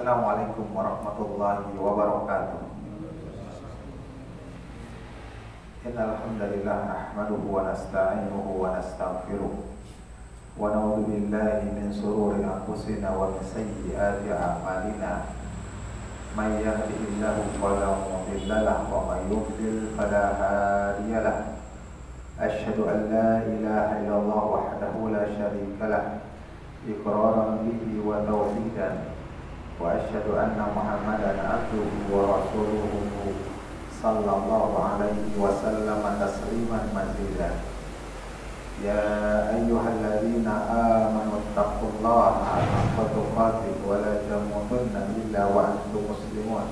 Assalamualaikum warahmatullahi wabarakatuh. Innal hamdalillah nahmaduhu wa nasta'inuhu wa nastaghfiruh wa na'udzu billahi min shururi anfusina wa min sayyiati a'malina. May yahdihillahu fala mudilla lahu wa may yudlil fala hadiya lahu. Asyhadu an la ilaha illallah wahdahu la syarika lahu iqraran bihi wa tauhidan. Wa asyhadu anna Muhammadan abduhu wa rasuluhu sallallahu alaihi wasallam tasliman mazida. Ya ayyuhalladzina amanu taqullaha haqqa tuqatih wa la tamutunna illa wa antum muslimun.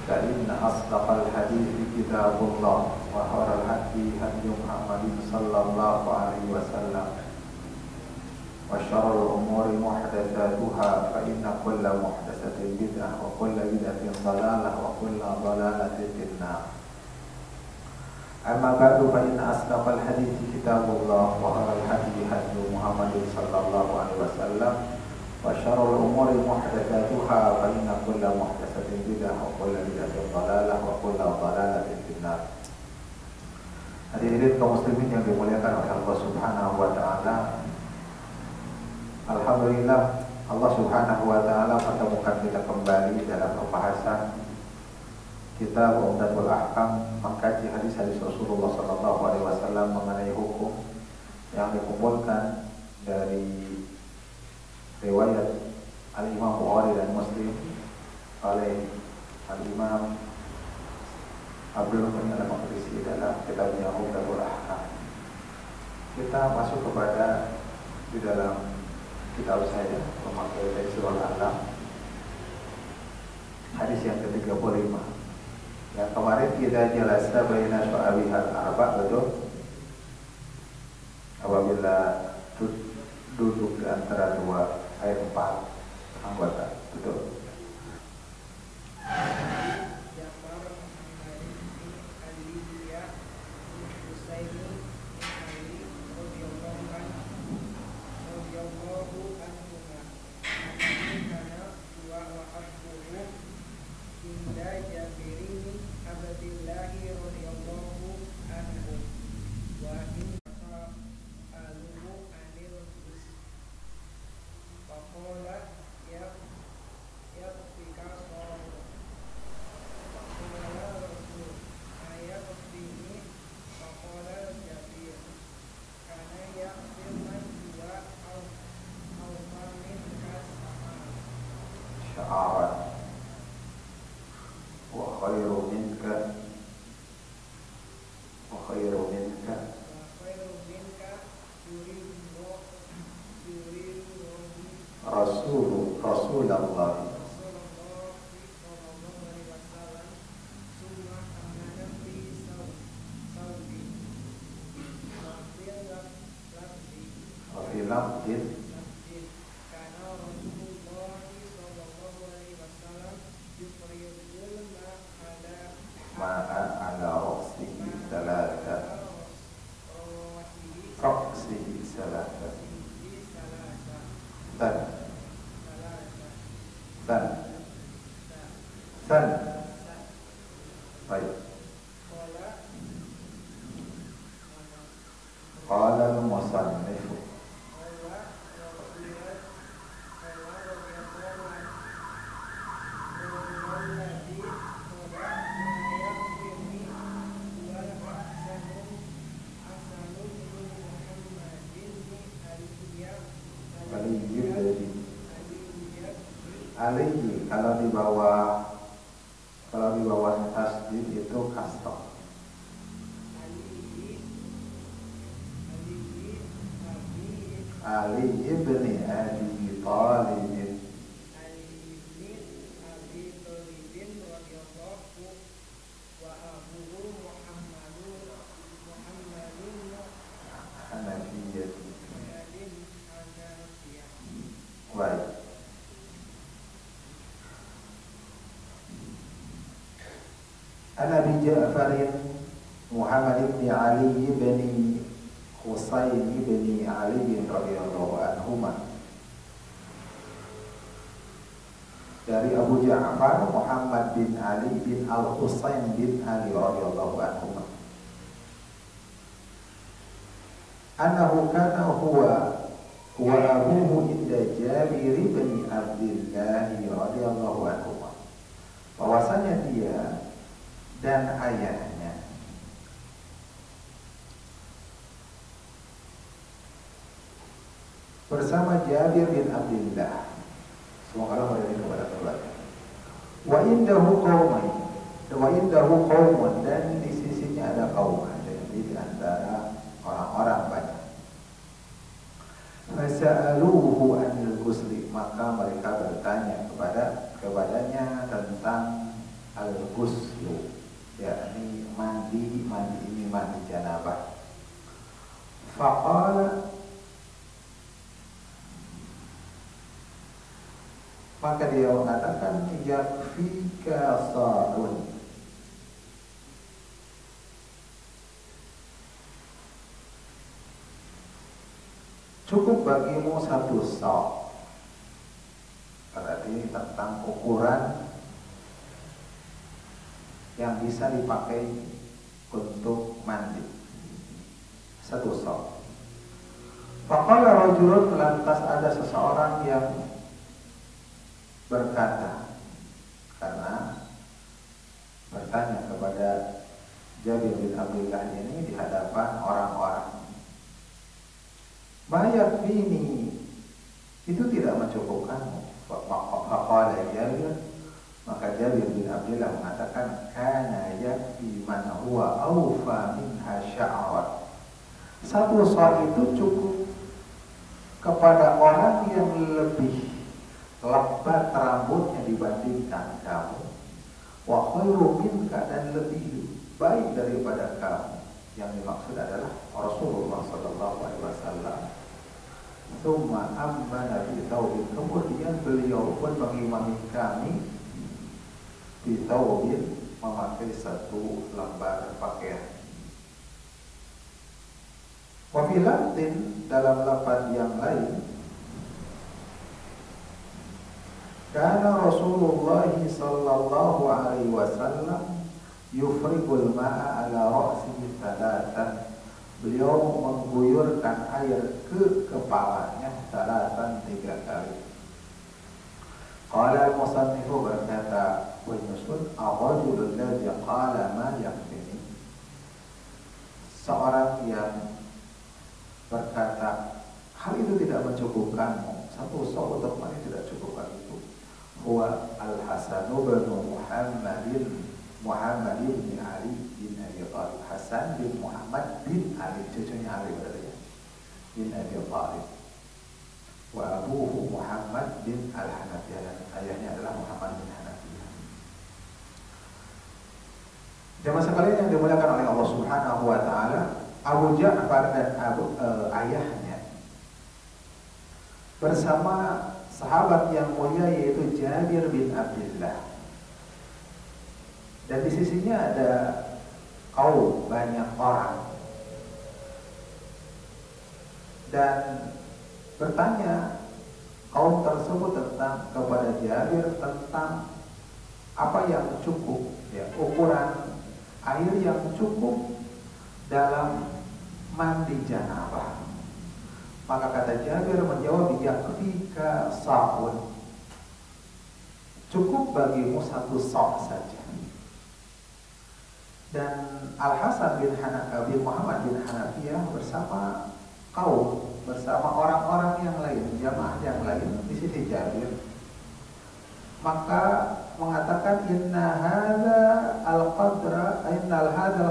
Fa inna asdaqal hadithi kitabullah wa khairal hadi hadi Muhammadin sallallahu alaihi wasallam. Wa syarrul umuri muhdatsatuha fa inna kulla muhdatsatin bid'ah wa kulla bid'atin dhalalah wa kulla dhalalatin finnar. Amma ba'du fa inna asdaqal hadithi kitabullah wa khairal hadi hadi Muhammadin sallallahu alaihi wasallam wa syarrul umuri muhdatsatuha fa inna kulla muhdatsatin bid'ah wa kulla bid'atin dhalalah wa kulla dhalalatin finnar. Hadirin kaum muslimin yang dimuliakan oleh Allah Subhanahu wa taala, alhamdulillah Allah Subhanahu wa taala pertemukan kita kembali dalam pembahasan kitab Umdatul Ahkam, mengkaji hadis-hadis Rasulullah sallallahu alaihi wasallam mengenai hukum yang dikumpulkan dari riwayat Al-Imam Bukhari dan Muslim oleh Al-Imam Abdul Ghani Al-Maqdisi dalam kitabnya Umdatul Ahkam. Kita masuk kepada di dalam kitab saya memakai Tafsirul Alam, hadis yang ke-35. Yang kemarin kita jelaskan baina syu'abihal arba', betul? Apabila duduk di antara dua air 4 anggota, betul? Alihi, kalau di bawah tasdid itu kasroh. Ali ibni Abi Thalib. Hanafiyyah. Baik. An-Nabi Ja'farin Muhammad ibn Ali ibn Husain ibn Ali radhiyallahu anhuma dari Abu Ja'far Muhammad bin Ali bin Al-Husain bin Ali radhiyallahu anhu annahu kana huwa abuhu inda Jabir bin Abdullah radhiyallahu anhu, bahwasanya dia dan ayahnya bersama Jabir bin Abdullah, semoga Allah beri kepada keduanya. Wa indahu qaumun, dan di sisinya ada kaum, jadi di antara orang-orang banyak. Fasa'aluhu anil ghusli, maka mereka bertanya kepadanya tentang al-ghuslu, yakni mandi ini mandi janabah. Faqala, maka dia mengatakan yakfika sa'un, cukup bagimu satu sa', berarti tentang ukuran yang bisa dipakai untuk mandi, satu sa'. Faqala rajulun, lantas ada seseorang yang berkata, karena bertanya kepada Jabir bin Abdullah ini di hadapan orang-orang, "Mayak ini itu tidak mencukupkanmu?" Faqala Jabir, maka Jabir bin Abdullah mengatakan, "Kana yakfi man huwa awfa minha sya'ran." Satu sa' itu cukup kepada orang yang lebih lebat rambutnya dibandingkan kamu, wa khairu minka, dan lebih baik daripada kamu. Yang dimaksud adalah Rasulullah sallallahu alaihi wasallam. Tsumma ammana bi thawbin, kemudian beliau pun mengimami kami bi thawbin, memakai satu lembar pakaian. Wa fi lafdin, dalam lafaz yang lain, kana Rasulullah sallallahu alaihi wasallam yufrigul ma'a ala ra'sihi thalathan, beliau mengguyurkan air ke kepalanya thalathan, 3 kali. Qala al-musannifu, berkata penyusun, ar-rajulul ladzi qala ma yakfini, seorang yang berkata hal itu tidak mencukupkanmu, satu sa' untuk mandi tidak cukupkan itu, huwa Al-Hasan bin Muhammad bin Ali bin Abi Thalib. Hasan bin Muhammad bin Ali, cucunya Ali berarti ya, bin Abi Thalib. Wa abuhu Muhammad bin Al-Hanafiyah, dan ayahnya adalah Muhammad bin Hanafiyah. Jemaah sekalian yang dimuliakan oleh Allah Subhanahu wa taala, Abu Ja'far dan ayahnya bersama sahabat yang mulia yaitu Jabir bin Abdullah, dan di sisinya ada kaum, banyak orang, dan bertanya kaum tersebut kepada Jabir tentang apa yang cukup, ya, ukuran air yang cukup dalam mandi janabah. Maka kata Jabir menjawab, yakfika sa'un, cukup bagimu satu sa' saja. Dan Al-Hasan bin Muhammad bin Hanafiyah bersama kaum, bersama orang-orang yang lain, jamaah yang lain di sisi Jabir, maka mengatakan innal hadzal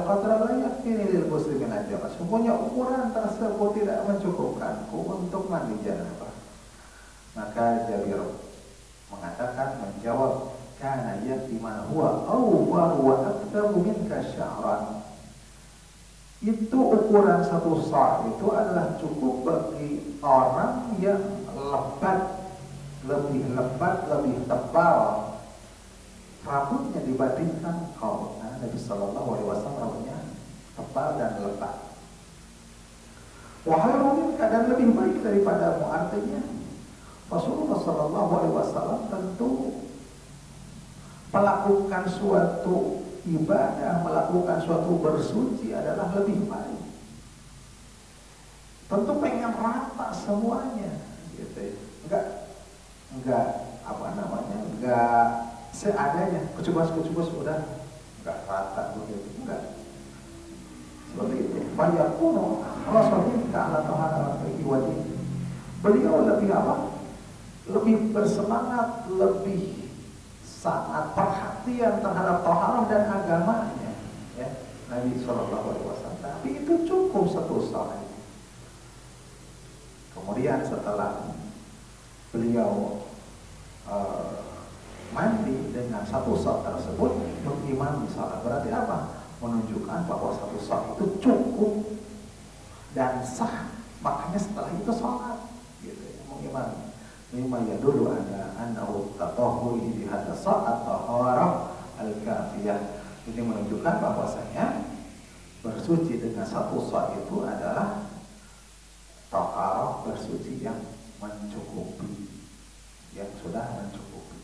qadra la yakfini lil muslimin ajaba, sesungguhnya ukuran tersebut tidak mencukupkanku untuk mandi janabah. Maka Jabir mengatakan, menjawab, kana yakfi man huwa awwar wa aktabu minka sya'ran, itu ukuran satu sa' itu adalah cukup bagi orang yang lebih lebat, lebih tebal rambutnya dibandingkan kau. Nah, Nabi Sallallahu Alaihi Wasallam rambutnya tebal dan lebat. Wahai minka, dan lebih baik daripadamu. Artinya Rasulullah Sallallahu Alaihi Wasallam tentu melakukan suatu ibadah, melakukan suatu bersuci adalah lebih baik. Tentu pengen rata semuanya, gitu. Enggak enggak seadanya, kecubas udah enggak rata begitu, enggak. Seperti itu. Fayaqulu Rasulullah ta'ala ta'ala wajib. Beliau lebih apa? Lebih bersemangat, lebih sangat perhatian terhadap taharah dan agamanya, ya, Nabi SAW. Tapi itu cukup satu saat. Kemudian setelah beliau mandi dengan satu saat tersebut mengimami salat, berarti apa? Menunjukkan bahwa satu saat itu cukup dan sah, makanya setelah itu salat, gitu ya, mengimami. Mimma yadullu ala annahu tatahhuri bi hadha saat taharah al-kafiyah. Ini menunjukkan bahwasanya bersuci dengan satu saat itu adalah taharah, bersuci yang mencukupi, yang sudah mencukupi.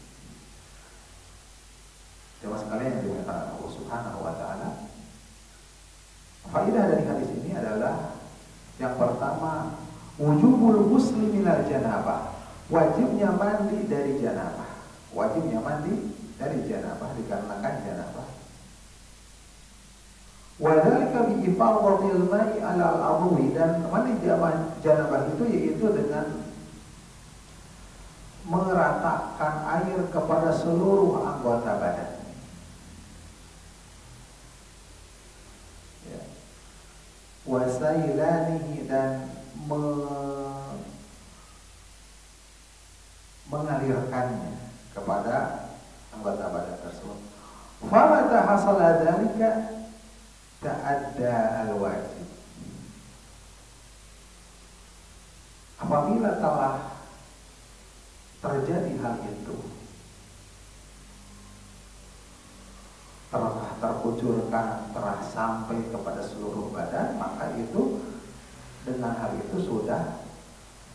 Jemaah sekalian yang dimuliakan Allah Subhanahu wa taala. Faedah dari hadis ini adalah yang pertama, wujubul ghusli minal janabah. Wajibnya mandi dari janabah. Wajibnya mandi dari janabah dikarenakan janabah. Wa dzalika bi ifadhatil ma'i 'ala al-'udwi, dan mandi janabah itu yaitu dengan meratakan air kepada seluruh anggota badan. Ya. Wa sailanihi, dan mengalirkannya kepada anggota badan tersebut. Famata hasala dzalika ta'adda al-wajib. Apabila telah terjadi hal itu, telah terkucurkan, telah sampai kepada seluruh badan, maka itu dengan hal itu sudah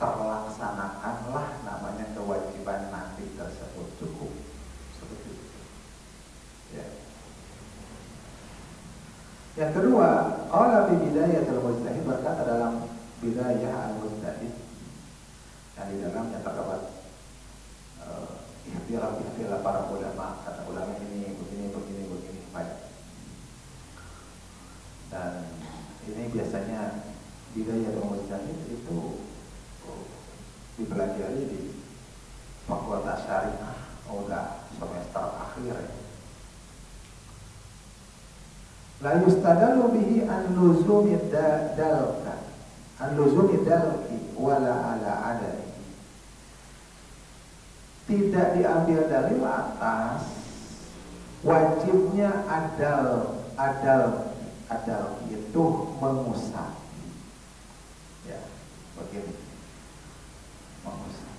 terlaksanakanlah namanya kewajiban mandi tersebut, cukup seperti itu. Ya. Yang kedua, qala bi bidayatul mujtahid, berkata dalam bidayah al-mujtahid, yang di dalamnya terdapat ikhtilaf para ulama, kata ulama ini begini banyak. Dan ini biasanya bidayatul mujtahid itu dipelajari di Fakultas Syariah, udah semester akhir ya. La yustadalu bihi an luzumi dalka, an luzumi dalki wala ala adami. Tidak diambil dalil atas wajibnya adal itu mengusap, ya, begini, mengusap.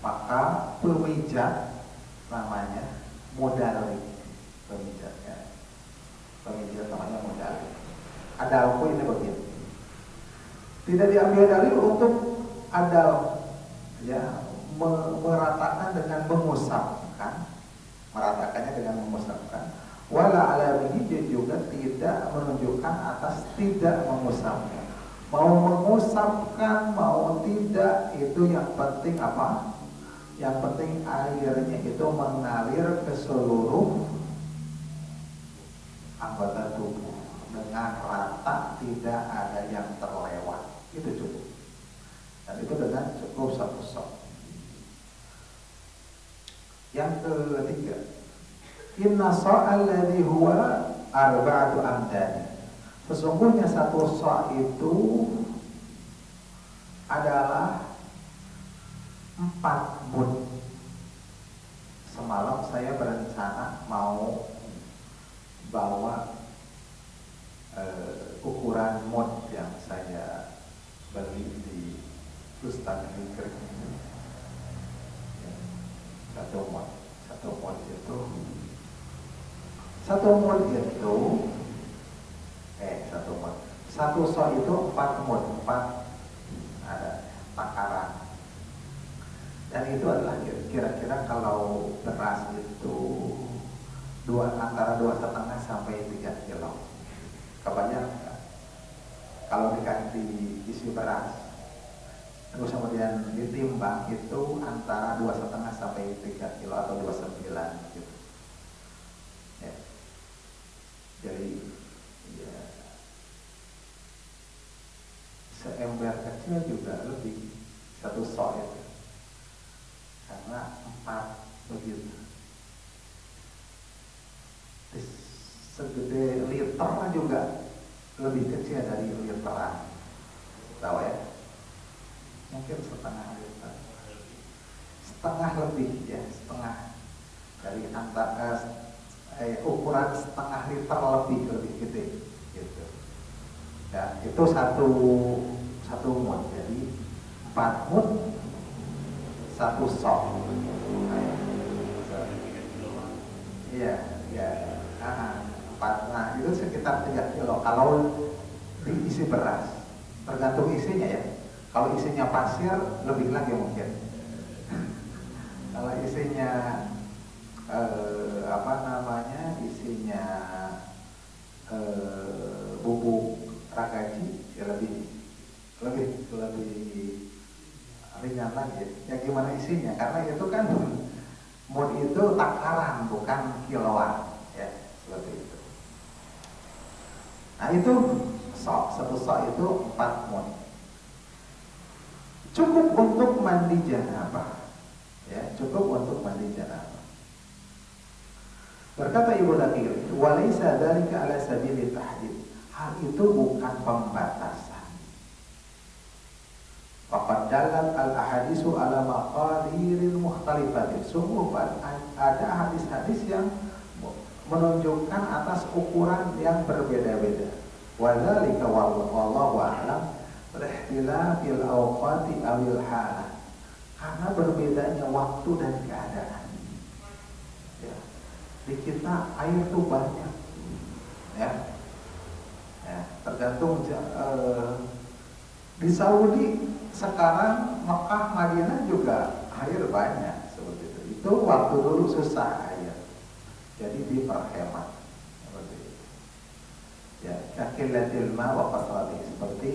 Maka pemijat namanya modali, pemijatnya, pemijat namanya modali. Adalku ini begini. Tidak diambil dalil untuk adal, ya, meratakan dengan mengusapkan, meratakannya dengan mengusapkan. Wala alamihi, juga tidak menunjukkan atas tidak mengusapkan. Mau mengusapkan mau tidak, itu yang penting apa? Yang penting airnya itu mengalir ke seluruh anggota tubuh dengan rata, tidak ada yang terlewat. Itu cukup. Dan itu dengan cukup satu sok. Yang ketiga, inna sa'al ladhi huwa arba'atu amdani. Sesungguhnya satu sa' itu adalah 4 mud. Semalam saya berencana mau bawa ukuran mud yang saya beli di Ustaz Fikri. Satu mod itu satu so itu 4 mod, 4 ada takaran. Dan itu adalah kira-kira kalau beras itu antara 2,5 sampai 3 kilo. Kebayang nggak? Kalau diisi beras terus kemudian ditimbang itu antara 2,5 sampai 3 kilo atau 29 gitu. Ya. Jadi ya, seember kecil juga lebih satu sok itu, karena 4 begitu. Segede liter juga lebih kecil dari literan, tahu ya? Mungkin setengah liter, setengah lebih ya, setengah dari ukuran setengah liter lebih gede gitu. Ya, itu satu mut, jadi 4 mut 1 sok. Iya, ya. Nah, itu sekitar 3 kilo kalau diisi beras, tergantung isinya ya. Kalau isinya pasir lebih lagi mungkin. Kalau isinya isinya bubuk ragaji ya lebih ringan lagi. Ya gimana isinya? Karena itu kan mut itu takaran bukan kiloan ya, seperti itu. Nah itu satu sok itu 4 mut. Cukup untuk mandi janabah, ya cukup untuk mandi janabah. Berkata Ibnu Daqiq, walaysa dzalika ala sabili tahdid. Hal itu bukan pembatasan. Faqad dalat al ahadisu ala maqadirin mukhtalifatin. Sungguh ada hadis-hadis yang menunjukkan atas ukuran yang berbeda-beda. Wa dzalika wallahu a'lam ihtilafil awqati awil halah, karena berbedanya waktu dan keadaan ya. Di kita air itu banyak ya, tergantung di Saudi sekarang, Mekah, Madinah juga air banyak seperti itu. Itu waktu dulu susah air, jadi diperhemat seperti itu ya. Kakilatil ma wa qasrati, seperti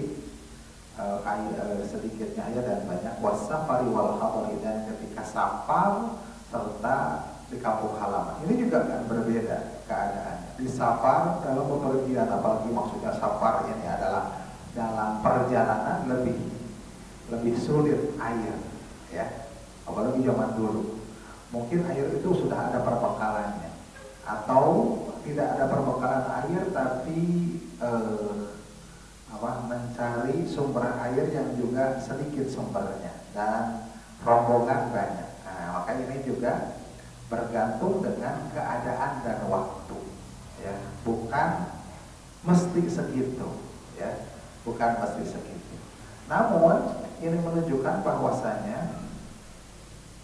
sedikitnya air dan banyak. Wasafari wal hadari, dan ketika safar serta di kampung halaman. Ini juga kan berbeda keadaannya. Di safar dalam bepergian, apalagi maksudnya safar ini adalah dalam perjalanan, lebih sulit air ya, apalagi zaman dulu. Mungkin air itu sudah ada perbekalannya, atau tidak ada perbekalan air tapi mencari sumber air yang juga sedikit sumbernya dan rombongan banyak. Nah, maka ini juga bergantung dengan keadaan dan waktu ya, bukan mesti segitu ya, bukan mesti segitu. Namun ini menunjukkan bahwasanya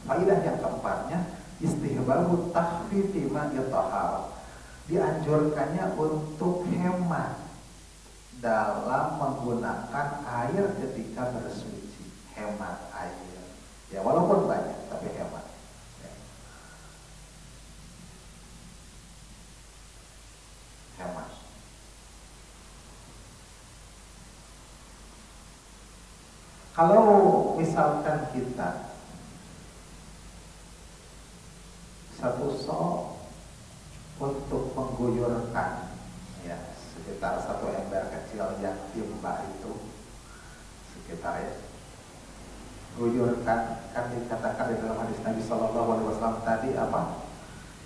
faidah yang keempatnya, istihbabu takhfifi ma yatahhar, dianjurkannya untuk hemat dalam menggunakan air ketika bersuci. Hemat air ya, walaupun banyak tapi hemat ya. Hemat. Kalau misalkan kita satu sok untuk mengguyurkan ya, sekitar 1 ember kecil yang timba itu sekitar ya, guyurkan, kan dikatakan di dalam hadis Nabi SAW tadi apa?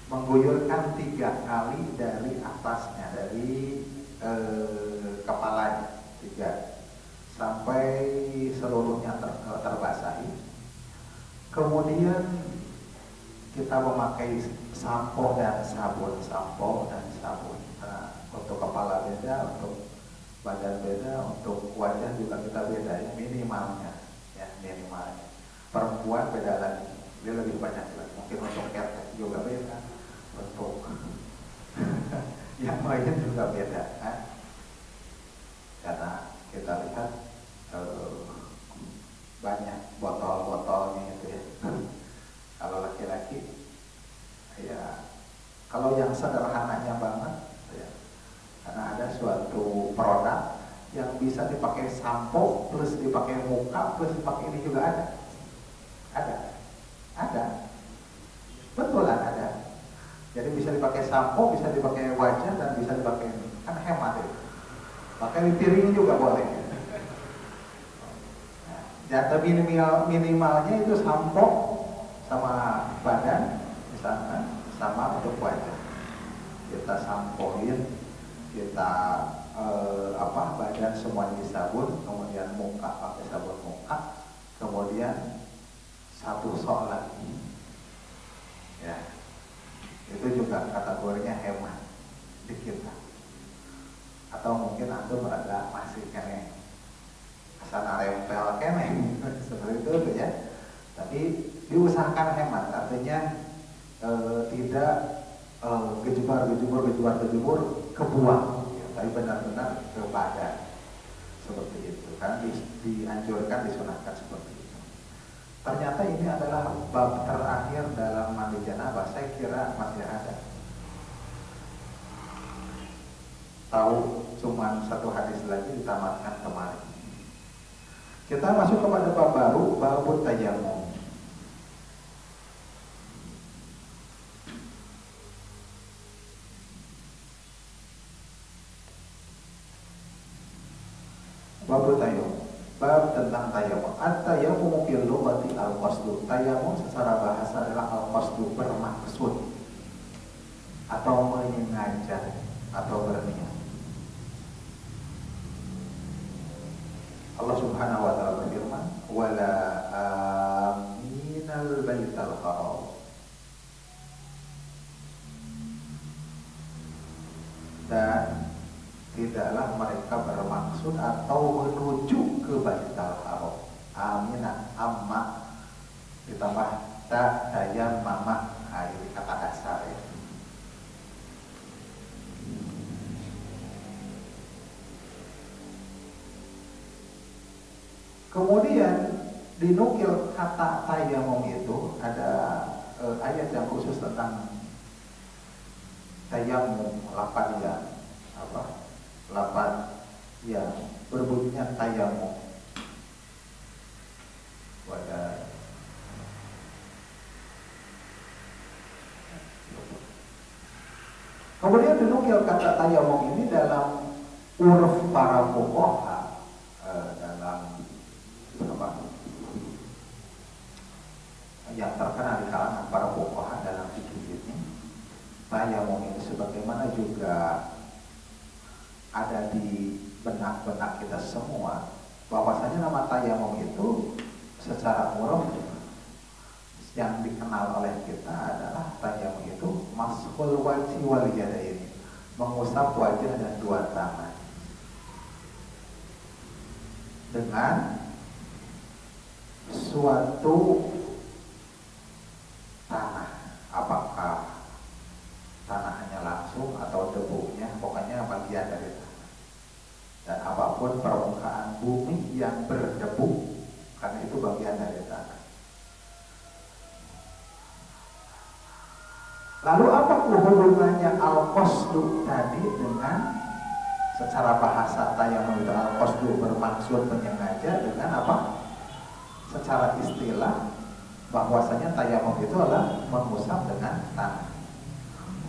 Mengguyurkan 3 kali dari atasnya, dari kepalanya 3 sampai seluruhnya terbasahi. Kemudian kita memakai sampo dan sabun. Nah, untuk kepala beda, untuk badan beda, untuk wajah juga kita beda ya, minimalnya. Perempuan beda lagi, dia lebih banyak lagi. Mungkin untuk ketek juga beda, untuk yang lain juga beda kan? Karena kita lihat banyak botol-botolnya itu ya. Kalau laki-laki ya Kalau yang sederhananya banget, ya, karena ada suatu produk yang bisa dipakai sampo, plus dipakai muka, plus dipakai ini juga ada, betulan ada. Jadi bisa dipakai sampo, bisa dipakai wajah, dan bisa dipakai ini, kan hemat itu. Pakai di piring juga boleh. Ya, tapi minimalnya itu sampo sama badan, misalkan sama untuk wajah. Kita sampoin, kita badan semuanya disabun, kemudian muka pakai sabun muka, kemudian satu sok lagi. Ya, itu juga kategorinya hemat di kita. Atau mungkin antum berada masih kene asana rempel kene seperti itu tuh ya. Tapi diusahakan hemat, artinya tidak gejubur kebuang, ya, tapi benar-benar ke badan seperti itu kan, dianjurkan, disunahkan seperti itu. Ternyata ini adalah bab terakhir dalam mandi janabah. Saya kira masih ada. Tahu cuma satu hadis lagi ditamatkan kemarin. Kita masuk kepada bab baru, babut tayammum. Babut tayammum, bab tentang tayammum. At-tayammum fil lughati al-qasdu. Tayammum secara bahasa adalah al-qasdu, bermaksud atau menyengaja atau berniat. Allah Subhanahu wa taala berfirman, "Wala aminal baital haram." Dan tidaklah mereka bermaksud atau menuju ke Baitul Haram. Aminah, amma ditambah ta, daya, mama, ini kata dasar ya. Kemudian dinukil kata tayammum itu ada ayat yang khusus tentang tayammum, lapan yang berbunyinya tayammum. Kemudian dinukil kata tayammum ini dalam uruf para fuqaha, dalam yang terkenal di kalangan para fuqaha dalam fikih ini. Tayammum ini sebagaimana juga ada di benak-benak kita semua, bahwasanya nama tayammum itu secara uruf yang dikenal oleh kita adalah tayammum itu mashul wajhi wal yadaini, mengusap wajah dan dua tangan dengan suatu tanah, apakah tanahnya langsung atau debunya, pokoknya bagian dari tanah. Dan apapun permukaan bumi yang berdebu, karena itu bagian dari tanah. Lalu apa hubungannya al-qasdu tadi dengan secara bahasa tayammum itu? Al-qasdu bermaksud menyengaja, dengan apa? Secara istilah bahwasanya tayammum itu adalah mengusap dengan tanah.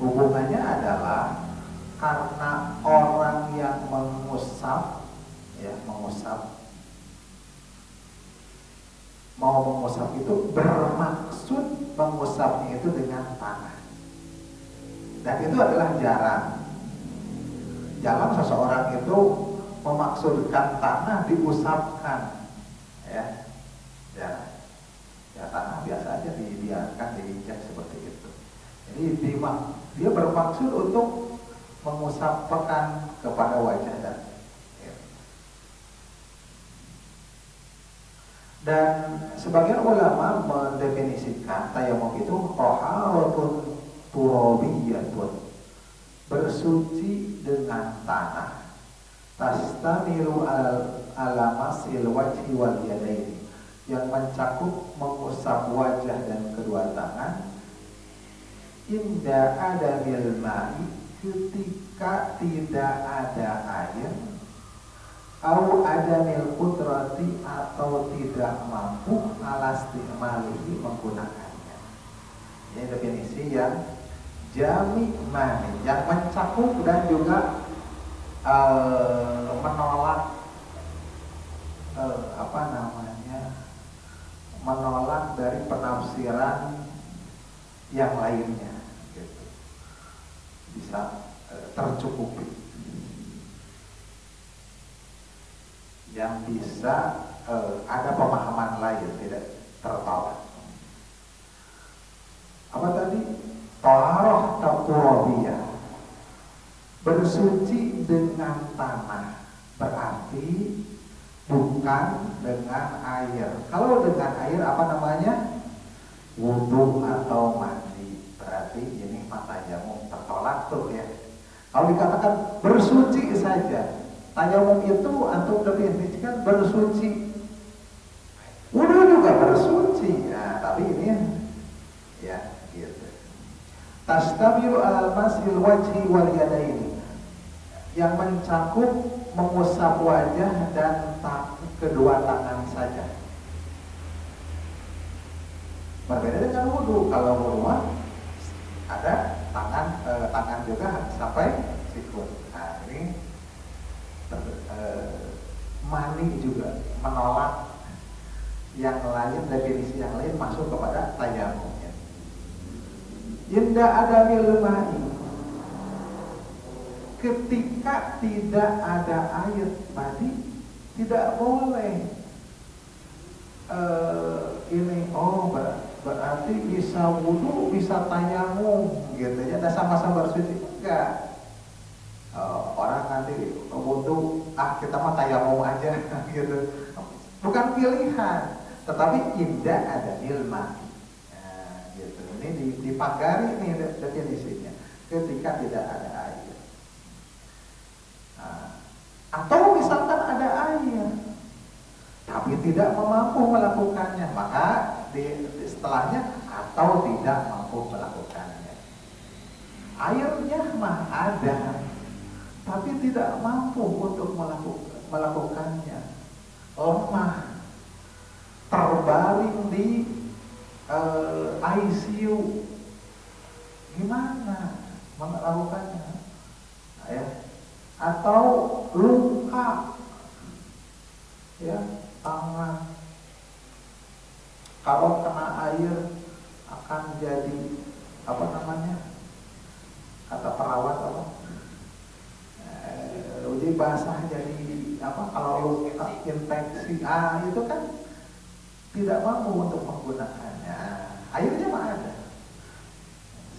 Hubungannya adalah karena orang yang mengusap, mau mengusap itu bermaksud mengusapnya itu dengan tanah. Dan itu adalah jarang seseorang itu memaksudkan tanah diusapkan, ya tanah biasa aja dibiarkan, diinjak seperti itu. Jadi dia bermaksud untuk mengusapkan kepada wajah dan sebagian ulama mendefinisikan tayammum itu taharatun turabiyatun, bersuci dengan tanah, tastamilu ala masil wajhi wal yadaini, yang mencakup mengusap wajah dan kedua tangan Inda ada milmai, ketika tidak ada air, au ada mil kudrati, atau tidak mampu alastimalihi menggunakannya. Ini definisi yang jami mani, yang mencakup dan juga menolak menolak dari penafsiran yang lainnya, gitu. Bisa tercukupi, yang bisa ada pemahaman lain, tidak tertolak. Apa tadi? Taharah taqurabiyah, bersuci dengan tanah, berarti bukan dengan air. Kalau dengan air apa namanya? Wudu atau mandi. Berarti ini tayamum tertolak tuh ya. Kalau dikatakan bersuci saja, tayamum itu antum definisikan bersuci. Wudu juga bersuci. Nah, tapi ini ya gitu. Tastamilu alal masil wajhi wal yadaini, yang mencakup mengusap wajah dan kedua tangan saja. Berbeda dengan wudu. Kalau wudu ada tangan juga sampai sikut. Nah, ini mani juga menolak yang lain, definisi yang lain masuk kepada tayamum. Inda ada milmai, ketika tidak ada air tadi tidak boleh berarti bisa wudu bisa tayamum gitu ya, ada sama-sama bersuci. Enggak, orang nanti wudu kita mah tayamum aja gitu, bukan pilihan, tetapi indah ada ilma. Gitu. Ini dipagari nih definisinya, ketika tidak ada air. Atau misalkan ada air tapi tidak mampu melakukannya, maka setelahnya atau tidak mampu melakukannya. Airnya mah ada tapi tidak mampu untuk melakukannya, lemah, terbaring di ICU, gimana melakukannya? Ya. Atau luka, ya, tangan, kalau kena air akan jadi apa namanya, kata perawat apa, uji basah jadi apa, kalau luka infeksi, itu kan tidak mampu untuk menggunakannya. Airnya mah ada,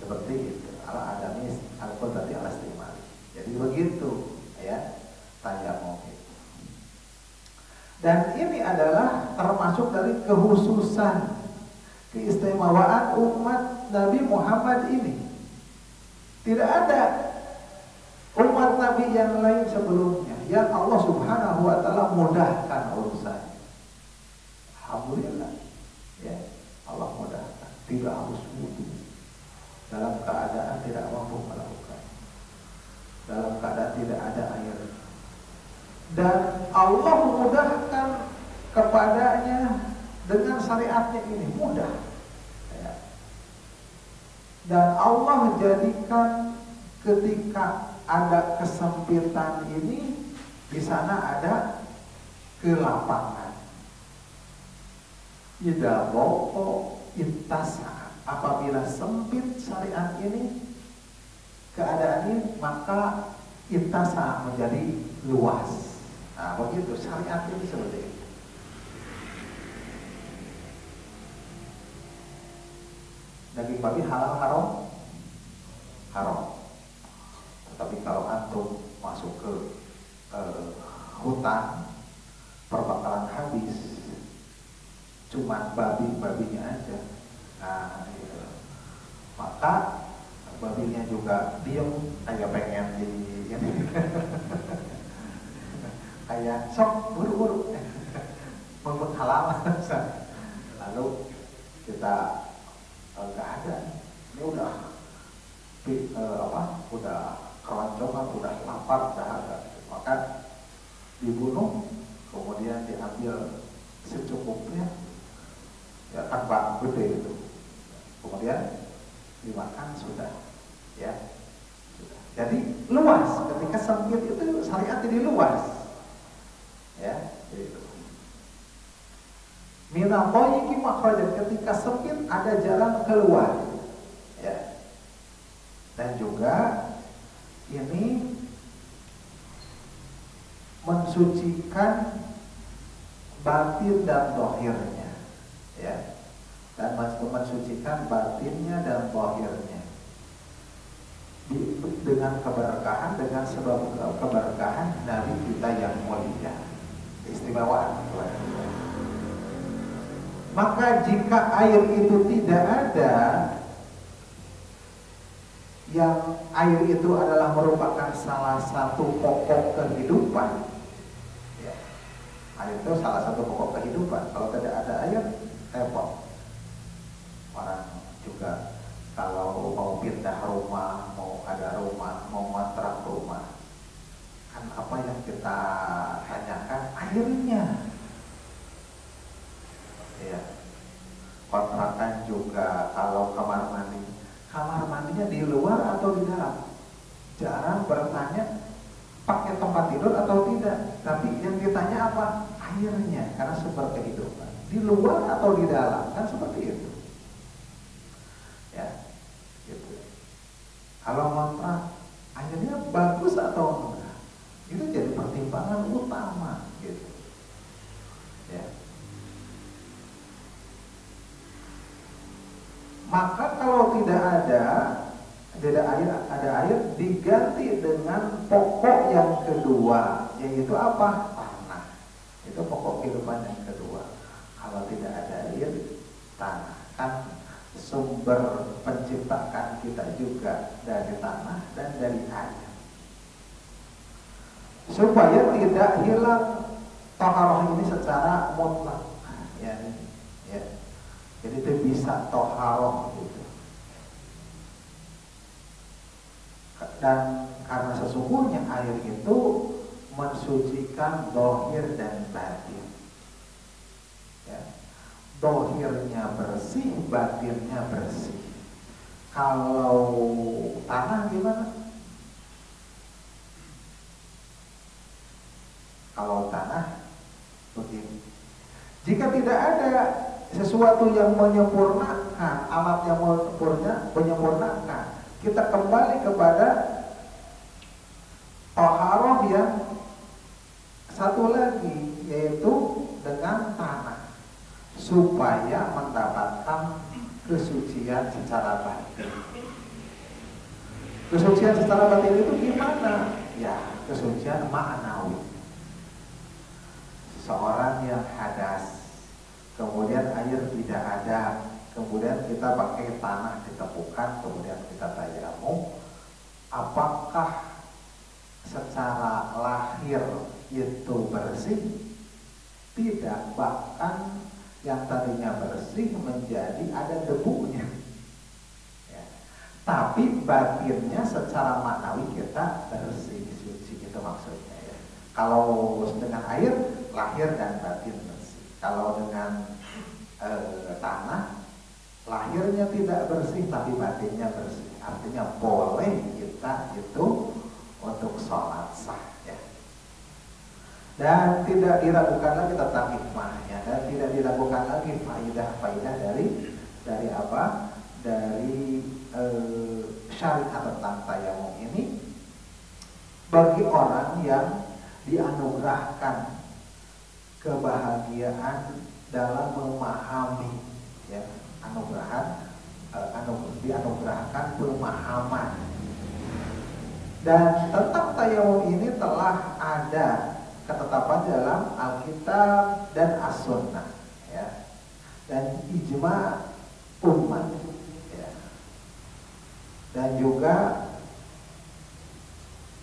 seperti itu. Ala adamis al-qudrati ala istimali. Jadi begitu ya tayamum itu. Dan ini adalah termasuk dari kehususan, keistimewaan umat Nabi Muhammad ini. Tidak ada umat Nabi yang lain sebelumnya yang Allah Subhanahu wa taala mudahkan urusan. Alhamdulillah ya, Allah mudahkan, tidak harus wudu dalam keadaan tidak mampu melakukan, dalam keadaan tidak ada air, dan Allah mudahkan kepadanya dengan syariatnya ini mudah ya. Dan Allah jadikan ketika ada kesempitan ini, di sana ada kelapangan. Idza dhaqa ittasa, apabila sempit syariat ini, keadaan ini, maka ittasa menjadi luas. Nah, begitu syariat ini seperti itu. Daging babi halal haram? Haram. Tetapi kalau antum masuk ke hutan, perbakalan habis, cuma babinya aja. Nah, gitu. Maka babinya juga diem, kayak pengen di kayak sok buru-buru membut halal. Lalu kita nggak ada, ini udah udah keroncongan, udah lapar, dahaga, maka dibunuh, kemudian diambil secukupnya, ya kan bak gede itu, kemudian dimakan sudah, ya. Jadi luas, ketika sempit itu syariat jadi luas, ya. Gitu. Minal dayyiqi makhrajan, ketika sempit ada jalan keluar, ya. Dan juga ini mensucikan batin dan zahirnya, ya. Dan mensucikan batinnya dan zahirnya dengan keberkahan, dengan sebab keberkahan dari kita yang mulia, keistimewaan. Maka jika air itu tidak ada, yang air itu adalah merupakan salah satu pokok kehidupan, ya. Air itu salah satu pokok kehidupan. Kalau tidak ada air, repot. Orang juga kalau mau pindah rumah, mau ada rumah, mau ngontrak rumah, kan apa yang kita tanyakan? Airnya. Ya. Kontrakan juga kalau kamar mandinya di luar atau di dalam. Jarang bertanya pakai tempat tidur atau tidak, tapi yang ditanya apa? Airnya, karena sumber kehidupan. Di luar atau di dalam, kan seperti itu. Ya, gitu. Kalau kontrak, airnya bagus atau enggak? Itu jadi pertimbangan utama, gitu. Ya. Maka kalau tidak ada air diganti dengan pokok yang kedua, yaitu apa? Tanah. Itu pokok kehidupan yang kedua. Kalau tidak ada air, tanah. Kan sumber penciptaan kita juga dari tanah dan dari air. Supaya tidak hilang taharah ini secara mutlak, ya. Jadi itu bisa toharoh gitu. Dan karena sesungguhnya air itu mensucikan zahir dan batin, ya. Zahirnya bersih, batinnya bersih. Kalau tanah gimana? Kalau tanah begini. Jika tidak ada sesuatu yang menyempurnakan, alat yang menyempurnakan, kita kembali kepada taharah yang satu lagi, yaitu dengan tanah, supaya mendapatkan kesucian secara batin. Kesucian secara batin itu gimana? Ya, kesucian ma'nawi. Seorang yang hadas, kemudian air tidak ada, kemudian kita pakai tanah ditepukan, kemudian kita tayamum, apakah secara lahir itu bersih? Tidak, bahkan yang tadinya bersih menjadi ada debunya, ya. Tapi batinnya secara maknawi kita bersih, suci, itu maksudnya, ya. Kalau dengan air, lahir dan batin bersih. Kalau dengan tanah, lahirnya tidak bersih tapi batinnya bersih. Artinya boleh kita itu untuk sholat sah, ya. Dan tidak diragukan lagi tentang hikmahnya, dan tidak diragukan lagi faidah dari apa? Dari syariat tentang tayamum ini bagi orang yang dianugerahkan kebahagiaan dalam memahami, ya, dianugerahkan pemahaman. Dan tentang tayamum ini telah ada ketetapan dalam Alkitab dan As-Sunnah, ya, dan ijma umat, ya. Dan juga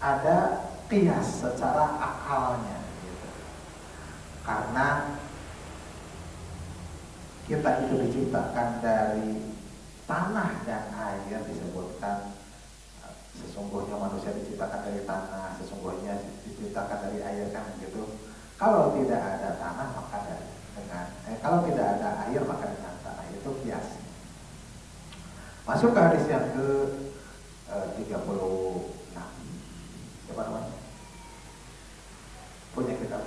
ada qiyas secara akalnya, gitu. Karena kita itu diciptakan dari tanah dan air, disebutkan sesungguhnya manusia diciptakan dari tanah, sesungguhnya diciptakan dari air, kan gitu. Kalau tidak ada tanah maka kalau tidak ada air maka dengan tanah, itu kias. Masuk ke hadis yang ke 36. Siapa namanya? Punya kitab?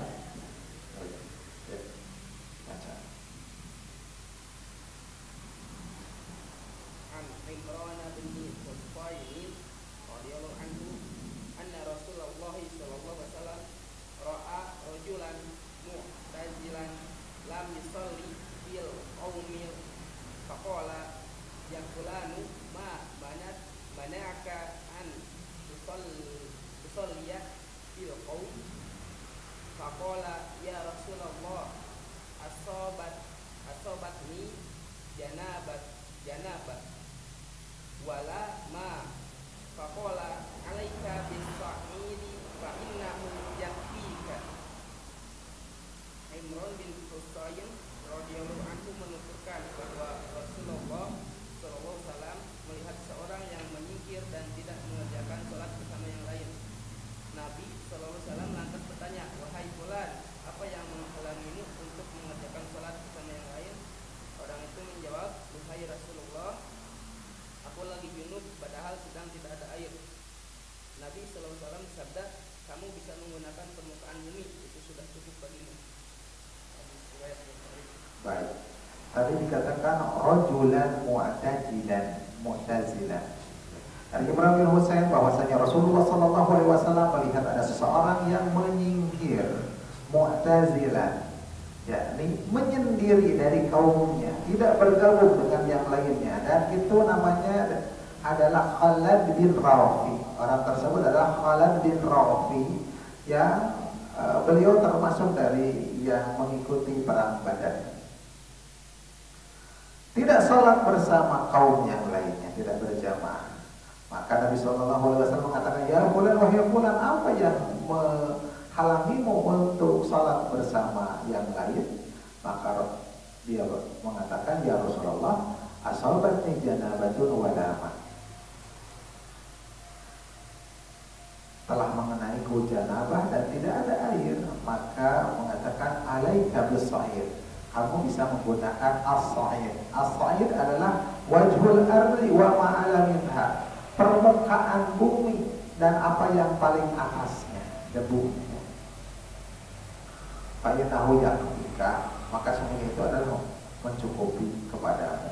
Ya, baca. An Imran bin Husayn radhiyallahu anhu anna Rasulullah sallallahu alaihi wasallam ra'a rajulan mu'tazilan lam yusalli fil qaumil faqala ya fulanu ma mana'aka an tusalliya fil qaum faqala ya Rasulullah asobatni janabah wala ma faqala alaika bis-sa'idi fa innahu yakfika. Imran bin Husayn radhiyallahu anhu menuturkan bahwa Rasulullah sallallahu alaihi wasallam melihat seorang yang menyingkir dan tidak mengerjakan salat bersama yang lain. Nabi sallallahu alaihi wasallam lantas bertanya, "Wahai fulan, apa yang menghalangimu untuk mengerjakan salat bersama yang lain?" Orang itu menjawab, "Wahai Rasulullah, aku lagi junub padahal sedang tidak ada air." Nabi sallallahu alaihi wasallam bersabda, "Kamu bisa menggunakan permukaan bumi, itu sudah cukup bagimu." Baik. Tadi dikatakan rajulan mu'tazilan. Dari Imran bin Husain bahwasanya Rasulullah sallallahu alaihi wasallam melihat ada seseorang yang menyingkir, mu'tazilan, yakni menyendiri dari kaumnya, tidak bergabung dengan yang lainnya, dan itu namanya adalah Khalad bin Rafi. Orang tersebut adalah Khalad bin Rafi yang beliau termasuk dari yang mengikuti perang Badar. Tidak salat bersama kaum yang lainnya, tidak berjamaah. Maka Nabi Shallallahu Alaihi Wasallam mengatakan, ya fulan, wahai fulan, apa yang menghalangimu untuk salat bersama yang lain? Maka dia mengatakan, ya Rasulullah, asabatni janabatun wadama. Telah mengenaiku janabah dan tidak ada air. Maka mengatakan, alaika bis-sa'id. Kamu bisa menggunakan as-sa'id. As-sa'id adalah wajhul ardi wa ma'ala minha, permukaan bumi dan apa yang paling atasnya, debunya. Fa'inahu yakfika, maka semuanya itu adalah mencukupi kepadamu.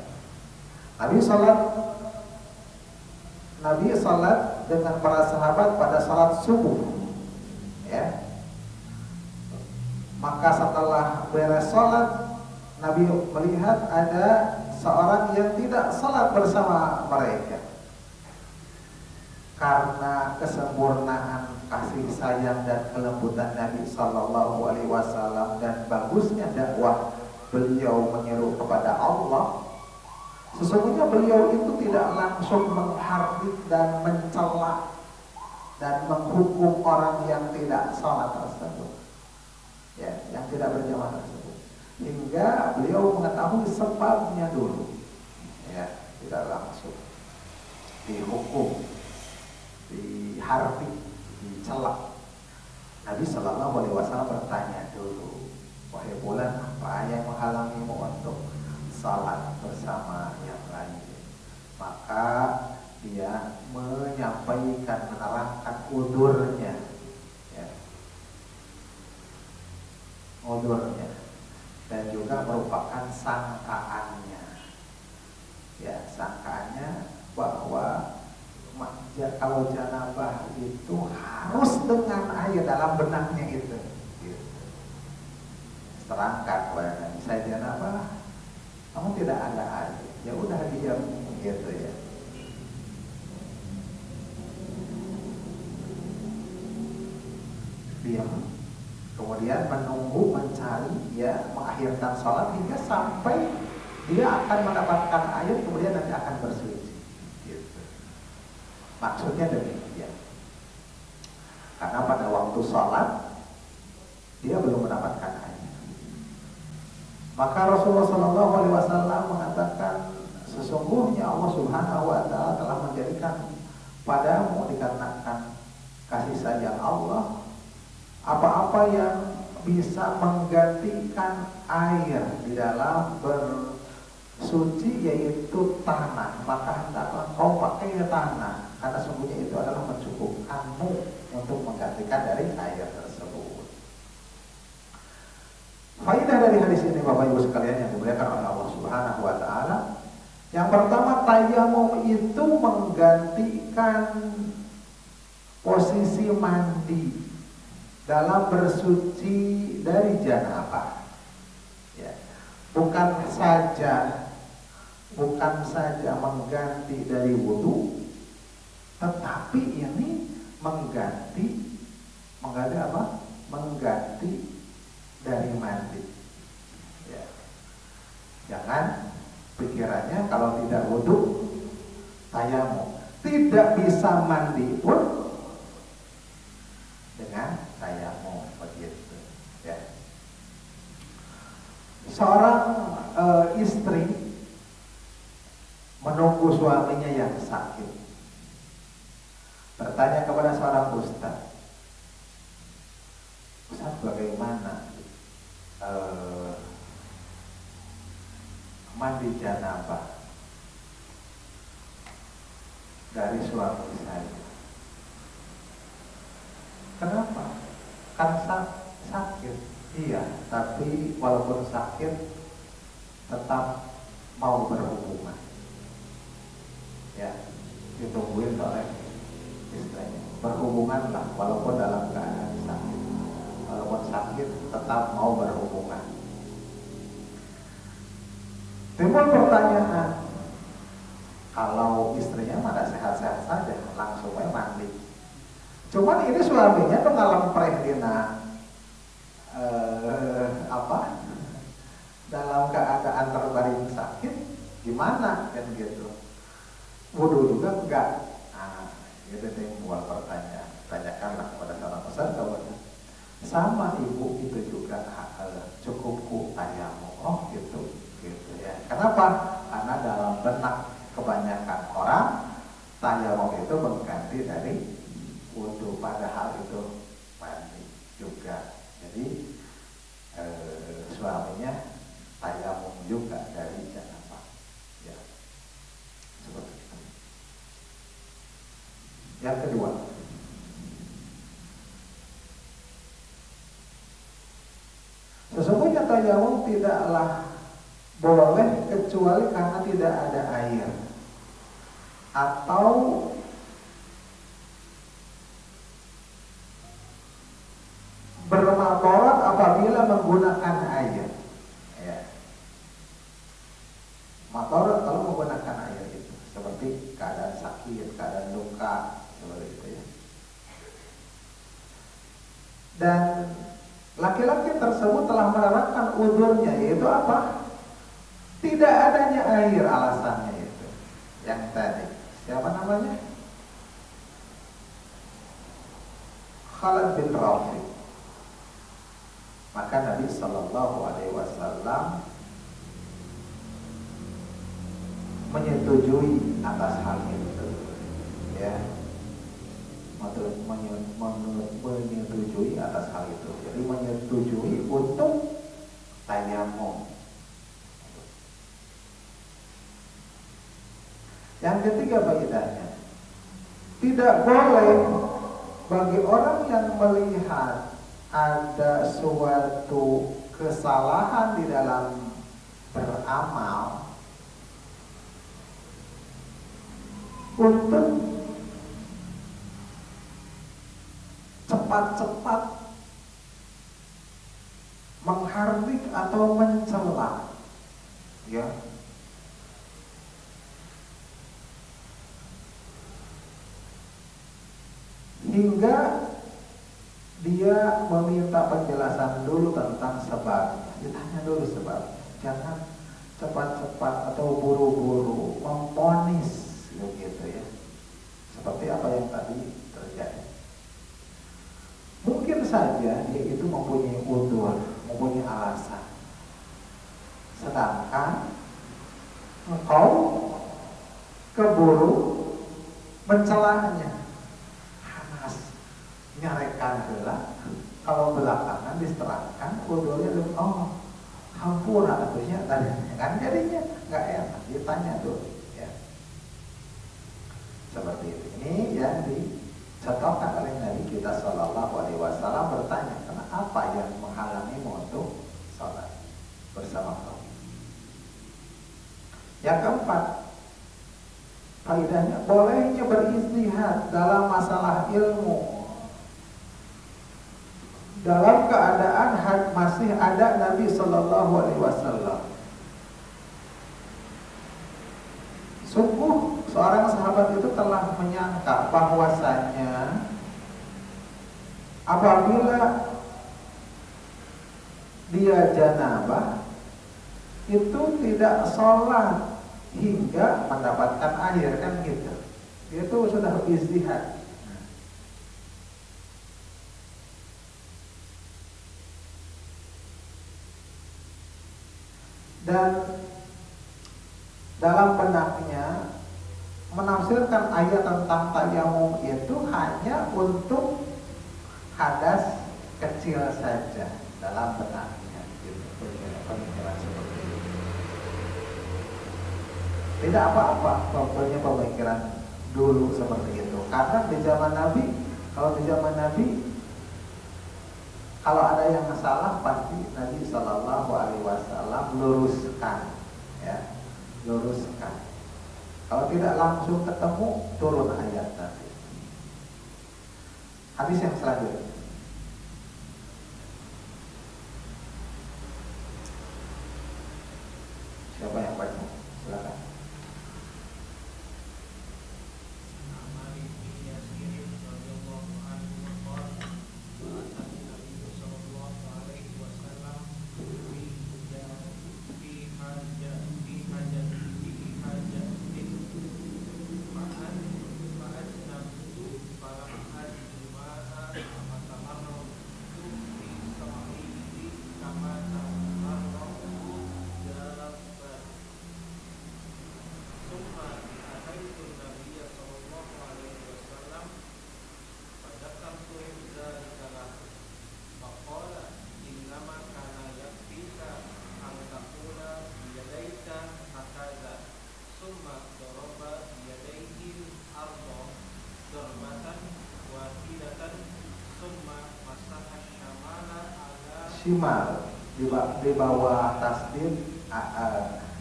Nabi salat dengan para sahabat pada salat subuh, ya. Maka setelah beres salat, Nabi melihat ada seorang yang tidak salat bersama mereka. Karena kesempurnaan kasih sayang dan kelembutan Nabi Sallallahu Alaihi Wasallam dan bagusnya dakwah beliau menyeru kepada Allah, sesungguhnya beliau itu tidak langsung menghardik dan mencela dan menghukum orang yang tidak salat tersebut, ya, yang tidak berjamaah tersebut, hingga beliau mengetahui sebabnya dulu, ya, tidak langsung dihukum, dihardik, dicela. Nabi Sallallahu Alaihi Wasallam bertanya dulu, wahai fulan, apa yang menghalangimu untuk salat bersama yang lain? Maka dia menyampaikan, menerangkan udurnya, ya, udurnya, dan juga merupakan sangkaannya, ya, sangkaannya bahwa kalau janabah itu harus dengan air dalam benaknya itu, gitu. Terangkan kepada Nabi, saya janabah, kamu tidak ada air, ya udah diam, gitu ya. Diam, kemudian menunggu, mencari, ya, mengakhirkan sholat hingga sampai dia akan mendapatkan air, kemudian nanti akan bersuci. Maksudnya demikian. Karena pada waktu sholat dia belum mendapatkan air. Maka Rasulullah Shallallahu Alaihi Wasallam mengatakan, sesungguhnya Allah Subhanahu Wa Taala telah menjadikan padamu dikarenakan kasih sayang Allah, apa-apa yang bisa menggantikan air di dalam bersuci yaitu tanah, maka hendaklah kau pakai tanah, karena sungguhnya itu adalah mencukupkanmu untuk menggantikan dari air tersebut. Faidah dari hadis ini Bapak Ibu sekalian yang dimuliakan oleh Allah Subhanahu wa taala, yang pertama, tayamum itu menggantikan posisi mandi dalam bersuci dari janabah. Ya. Bukan saja mengganti dari wudu, tetapi ini mengganti apa? Mengganti dari mandi. Ya. Jangan pikirannya kalau tidak wudu tayamum, tidak bisa mandi pun dengan tayamum, begitu ya. Seorang istri menunggu suaminya yang sakit, bertanya kepada seorang ustaz, bagaimana mandi janabah dari suami saya? Kenapa? Kan sakit. Iya, tapi walaupun sakit tetap mau berhubungan. Ya, ditungguin oleh istrinya. Berhubunganlah walaupun dalam keadaan sakit. Walaupun sakit tetap mau berhubungan. Timbul pertanyaan, kalau istrinya pada sehat-sehat saja, langsung aja mandi. Cuman ini suaminya tuh ngalempreh dina dalam keadaan terbaring sakit, gimana kan gitu. Wudu juga enggak. Nah, itu timbul pertanyaan. Tanyakanlah kepada seorang ustaz, sama ibu itu juga cukupku tayamum. Oh gitu ya. Kenapa? Karena dalam benak kebanyakan orang tayamum itu mengganti dari wudu, padahal itu mandi juga. Jadi suaminya tayamum juga dari janabah. Ya, seperti itu. Yang kedua, sesungguhnya tayamum tidaklah boleh kecuali karena tidak ada air atau bermadarat apabila menggunakan air. Ya. Madarat kalau menggunakan air itu seperti keadaan sakit, keadaan luka, seperti itu ya. Dan laki-laki tersebut telah menerapkan udhurnya, yaitu apa? Tidak adanya air, alasannya itu. Yang tadi, siapa namanya? Khalid bin Rafi. Maka Nabi Sallallahu Alaihi Wasallam menyetujui atas hal itu, ya, menyetujui atas hal itu. Jadi menyetujui untuk tayamum. Yang ketiga faedahnya, tidak boleh bagi orang yang melihat ada suatu kesalahan di dalam beramal untuk cepat-cepat menghardik atau mencela, ya. Hingga dia meminta penjelasan dulu tentang sebabnya. Ditanya dulu sebabnya. Jangan cepat-cepat atau buru-buru memvonis, gitu ya. Seperti apa yang tadi terjadi. Mungkin saja dia itu mempunyai udhur, mempunyai alasan. Sedangkan engkau keburu mencelanya panas nyarekan gelap. Kalau belakangan diserahkan wudhunya hampura artinya tadi kan jadinya nggak enak. Ditanya tuh ya seperti itu. Ini yang dicontohkan oleh Nabi kita Shallallahu Alaihi Wasallam bertanya, kenapa yang menghalangimu untuk sholat bersama kaum? Yang keempat, faedahnya bolehnya beristihad dalam masalah ilmu dalam keadaan masih ada Nabi Shallallahu Alaihi Wasallam. Sungguh seorang sahabat itu telah menyangka bahwasanya apabila dia janabah itu tidak sholat hingga mendapatkan air, kan gitu. Itu sudah istihad. Dan dalam benaknya menafsirkan ayat tentang tayamum itu hanya untuk hadas kecil saja dalam benaknya, gitu. Pemikiran seperti itu. Tidak apa-apa punya pemikiran dulu seperti itu, karena di zaman Nabi, kalau ada yang salah pasti Nabi Shallallahu Alaihi Wasallam luruskan, ya, luruskan. Kalau tidak langsung ketemu, turun ayat tadi. Hadis yang selanjutnya. Siapa yang baca? Silakan. Shimal di bawah tasdid,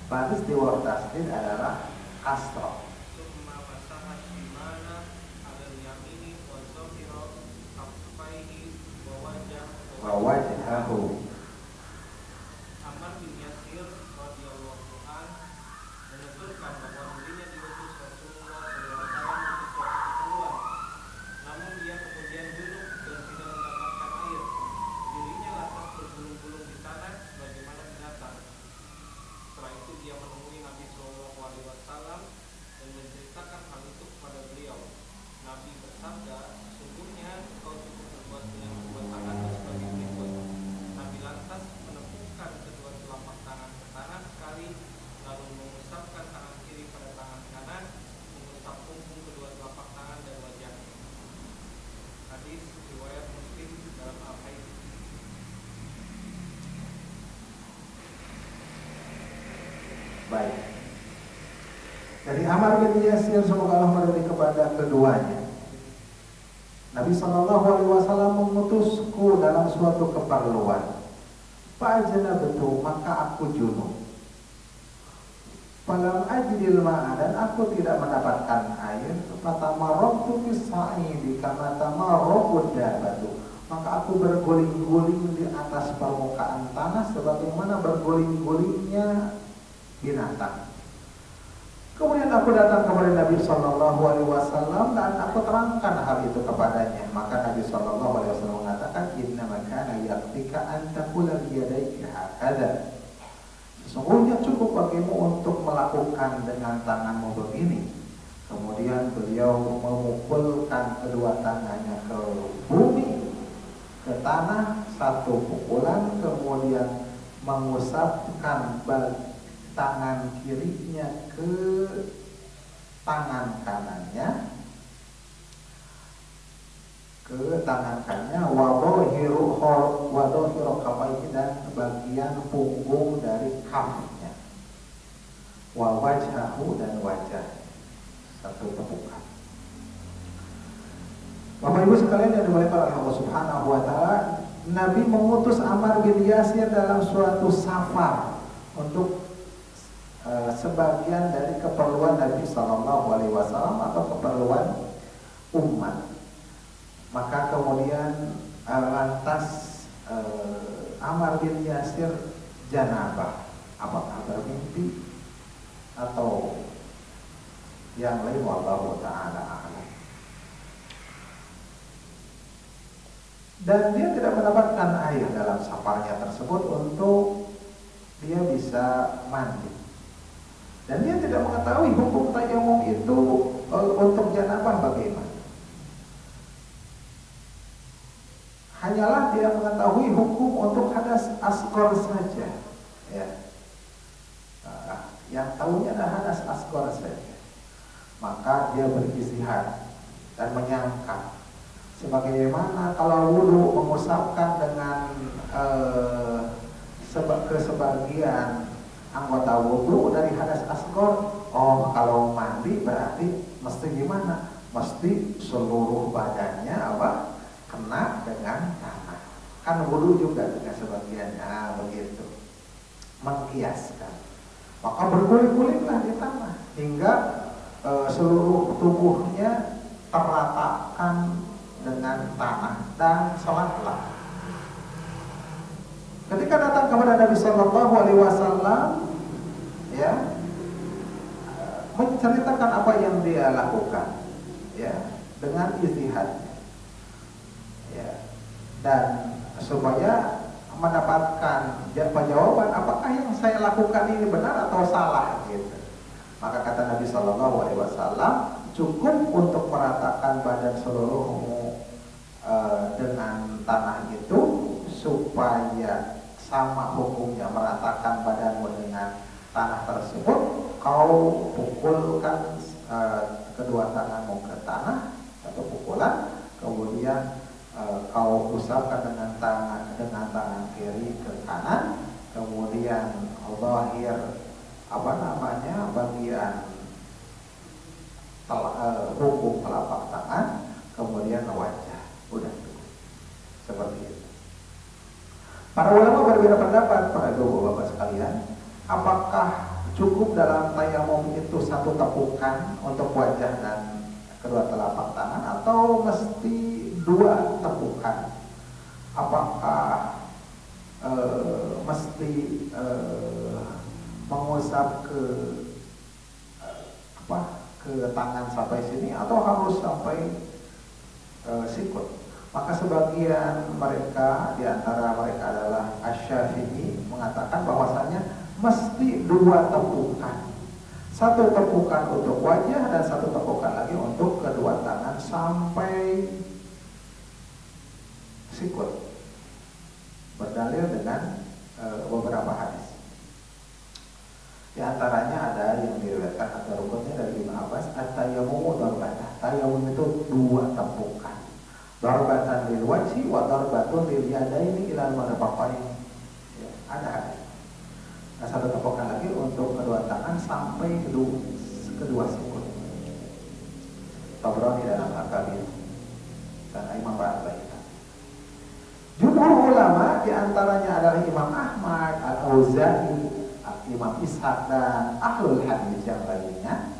baris di bawah tasdid adalah kasroh. Wajhahu. Ammar bin Yasir radhiyallahu an menuturkan bahwa dirinya diutus Rasulullah SAW untuk suatu keperluan. Namun dia kemudian junub dan tidak mendapatkan air. Dirinya lantas bergulung-gulung di tanah sebagaimana binatang. Setelah itu dia menemui Nabi SAW dan menceritakan hal itu kepada beliau. Nabi bersabda, sesungguhnya engkau cukup berbuat dengan kedua tanganmu sebagai berikut. Nabi lantas menepukkan kedua telapak tangan ke tanah sekali, lalu mengusapkan tangan kiri pada tangan kanan, mengusap punggung kedua telapak tangan dan wajahnya. Hadis riwayat Muslim dalam Al-Haid. Baik. Dari Ammar bin Yasir, semoga Allah meridai kepada keduanya. Nabi Shallallahu Alaihi Wasallam mengutusku dalam suatu keperluan. Fa'ajna betul, maka aku junub. Falam ajidil ma'a, dan aku tidak mendapatkan air. Fatamarrabtu fis sa'idi kama tamarrabud dabatu, maka aku berguling-guling di atas permukaan tanah sebagaimana berguling-gulingnya binatang. Kemudian aku datang kepada Nabi Shallallahu Alaihi Wasallam dan aku terangkan hal itu kepadanya. Maka Nabi Shallallahu Alaihi Wasallam mengatakan, Inna makana yaktika antakula biyadaika hakada. Sesungguhnya cukup bagimu untuk melakukan dengan tanganmu begini. Kemudian beliau memukulkan kedua tangannya ke bumi, ke tanah, satu pukulan, kemudian mengusapkan tangan kirinya ke tangan kanannya, ke tangan kanannya, wadohiru kafaihi, dan bagian punggung dari kafnya, wa wajhahu, dan wajah, satu tepukan. Bapak Ibu sekalian yang dimuliakan oleh Allah Subhanahu wa taala, Nabi mengutus Ammar bin Yasir dalam suatu safar untuk sebagian dari keperluan Nabi Sallallahu Alaihi Wasallam atau keperluan umat. Maka kemudian lantas Ammar bin Yasir janabah, apakah bermimpi atau yang lain, wallahu ta'ala a'lam. Dan dia tidak mendapatkan air dalam safarnya tersebut untuk dia bisa mandi. Dan dia tidak mengetahui hukum tayamum itu untuk janabah bagaimana. Hanyalah dia mengetahui hukum untuk hadas asghar saja, ya. Yang tahunya adalah hadas asghar saja. Maka dia beristihad dan menyangka, sebagaimana kalau wudu mengusapkan dengan sebagian anggota wudu dari hadas asghar, oh kalau mandi berarti mesti gimana? Mesti seluruh badannya apa? Kena dengan tanah. Kan wudu juga dengan sebagiannya, begitu. Mengkiaskan. Maka berguling-gulinglah di tanah hingga seluruh tubuhnya terratakan dengan tanah dan sholatlah. Ketika datang kepada Nabi Sallallahu Alaihi Wasallam, ya, menceritakan apa yang dia lakukan, ya, dengan ijtihadnya, ya, dan supaya mendapatkan jawaban apakah yang saya lakukan ini benar atau salah, gitu. Maka kata Nabi Sallallahu Alaihi Wasallam, cukup untuk meratakan badan seluruhmu dengan tanah itu supaya sama hukumnya meratakan badanmu dengan tanah tersebut. Kau pukulkan kedua tanganmu ke tanah, satu pukulan, kemudian kau usapkan dengan tangan kiri ke kanan, kemudian zahir bagian hukum telapak tangan, kemudian wajah. Udah, seperti itu. Para ulama berbeda pendapat, para bapak-bapak sekalian, apakah cukup dalam tayamum itu satu tepukan untuk wajah dan kedua telapak tangan, atau mesti dua tepukan? Apakah mesti mengusap ke tangan sampai sini, atau harus sampai sikut? Maka sebagian mereka, di antara mereka adalah Asy-Syafi'i, mengatakan bahwasanya mesti dua tepukan. Satu tepukan untuk wajah dan satu tepukan lagi untuk kedua tangan sampai sikut. Berdalil dengan beberapa hadis. Di antaranya ada yang diriwayatkan atau rukunnya dari Ibnu Abbas, at-tayammumu darbatan. Tayamum itu dua tepukan. Darbatan lil wajhi wa darbatun lil yadaini ila al-marfaqain. Ya, ada hadis. Nah, satu tepukan lagi untuk kedua tangan sampai kedua sikut. Tabrani dalam Al-Kabir dan Imam Al-Baihaqi. Jumhur ulama di antaranya adalah Imam Ahmad, Al-Auza'i, Imam Ishaq, dan ahlul hadis yang lainnya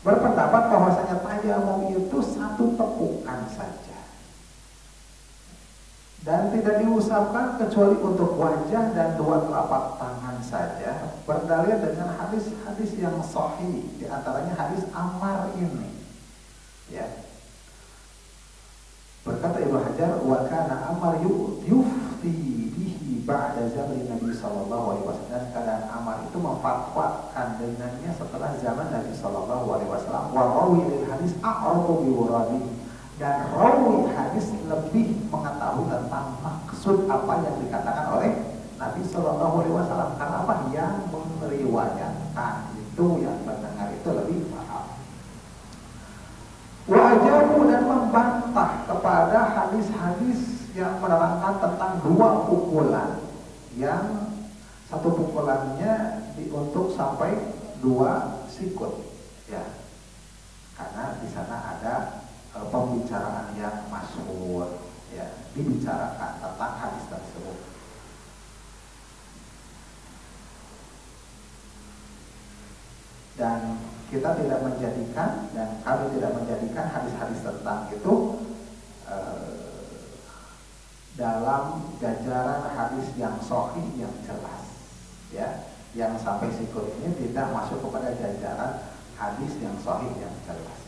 berpendapat bahwasanya tayamum itu satu tepukan saja dan tidak diusapkan kecuali untuk wajah dan dua telapak tangan saja, berdalil dengan hadis-hadis yang sahih, di antaranya hadis Ammar ini, ya. Berkata Ibnu Hajar, wa kana Ammar yufti bihi ba'da zaman Nabi sallallahu alaihi wasallam. Dan keadaan Ammar itu memfatwakan dengannya setelah zaman Nabi sallallahu alaihi wasallam. Wa rawi lil hadis a'rafu bi wuradi. Dan rawi hadis lebih mengetahui tentang maksud apa yang dikatakan oleh Nabi sallallahu alaihi wasallam. Karena apa? Yang meriwayatkan itu, yang mendengar itu lebih paham. Wajabu, dan membantah kepada hadis-hadis yang menerangkan tentang dua pukulan, yang satu pukulannya untuk sampai 2 sikut, ya, karena di sana ada pembicaraan yang masyhur, ya, dibicarakan tentang hadis tersebut. Dan kita tidak menjadikan, dan kami tidak menjadikan hadis-hadis tentang itu dalam jajaran hadis yang sahih yang jelas, ya, yang sampai sikut ini tidak masuk kepada jajaran hadis yang sahih yang jelas.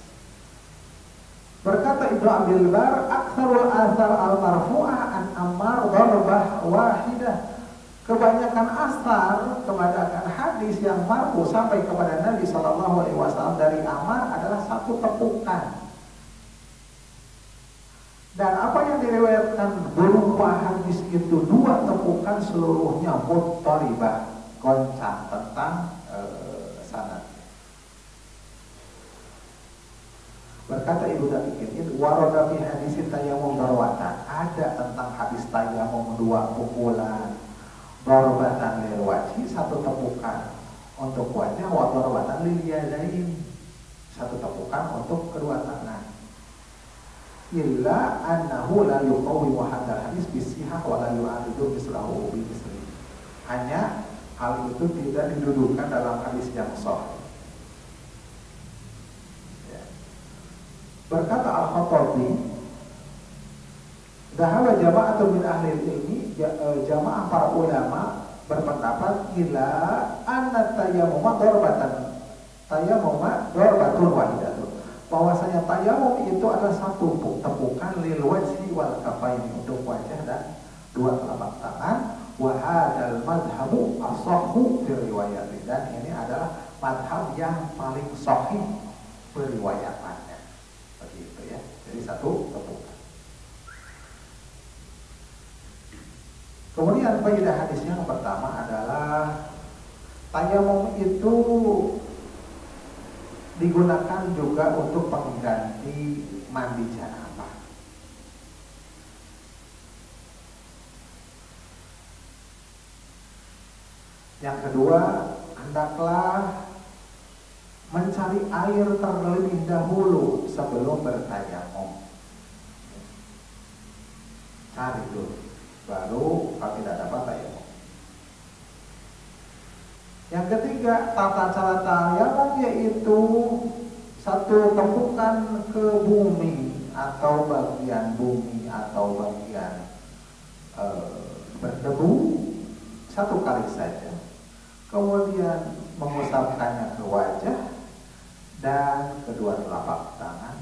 Berkata Ibnu Abdul Bar, aktsarul athar al-marfu'ah an Ammar darbah wahidah. Kebanyakan asar, kebanyakan hadis yang marfu sampai kepada Nabi Shallallahu Alaihi Wasallam dari Ammar adalah satu tepukan. Dan apa yang diriwayatkan berupa hadis itu 2 tepukan seluruhnya muttaribah, goncang tentang sanad. Berkata Ibnu Daqiq, warada fi hadis tayammum darwatan, ada tentang hadis tayammum 2 pukulan. Darbatan lil wajhi, 1 tepukan untuk wajah, wa darbatan lil yadain, 1 tepukan untuk kedua tangan. Illa annahu la yuqawwi hadzal hadis bisihah wa la yu'aridu mislahu bi misli. Hanya hal itu tidak didudukan dalam hadis yang sahih. Ya. Berkata Al-Khattabi, dahaba jama'atun min ahli ilmi, jamaah para ulama berpendapat ila anna tayammuma darbatun wahidatun, bahwasanya tayamum itu adalah 1 tepukan lil wajhi wal kafaini, untuk wajah dan 2 telapak tangan. Wa hadzal madhhabu as-sahhu fi riwayat, dan ini adalah madhab yang paling sahih periwayatannya, begitu ya. Jadi 1 tepukan. Kemudian faedah hadis yang pertama adalah tayamum itu digunakan juga untuk pengganti mandi janabah. Yang kedua, hendaklah mencari air terlebih dahulu sebelum bertayamum. Cari dulu, baru kalau tidak dapat tayamum. Yang ketiga, tata cara tayamum yaitu 1 tepukan ke bumi atau bagian bumi atau bagian berdebu 1 kali saja. Kemudian mengusapkannya ke wajah dan kedua telapak tangan.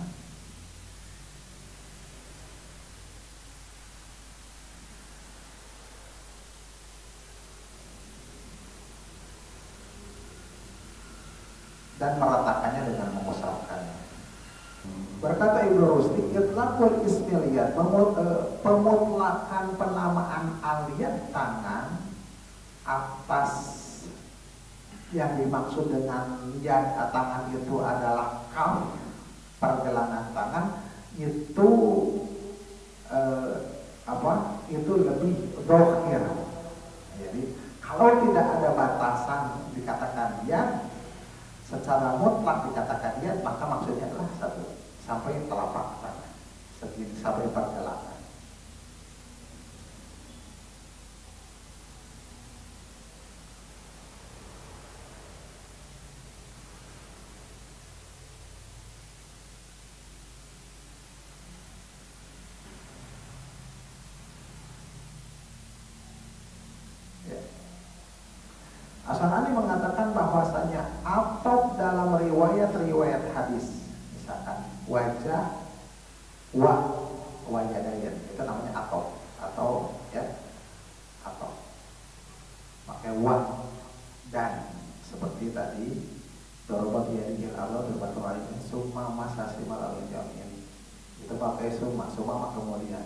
Dan meratakannya dengan mengusapkannya. Berkata Ibnu Rusdi, itlaqul ismiliyat, pemutlakan penamaan aliyat tangan atas yang dimaksud dengan yad tangan itu adalah kaf, pergelangan tangan itu itu lebih dohir. Jadi kalau tidak ada batasan dikatakan yad, secara mutlak dikatakan yad, maka maksudnya adalah 1 sampai telapak tangan, segini sampai pergelangan. As-San'ani mengatakan bahwasanya atop dalam riwayat-riwayat hadis, misalkan wajah wajadayan, itu namanya atop atau ya atop, pakai dan seperti tadi dorobat yadil Allah berbatul alim summa masasimal al-jamin, itu pakai summa kemudian.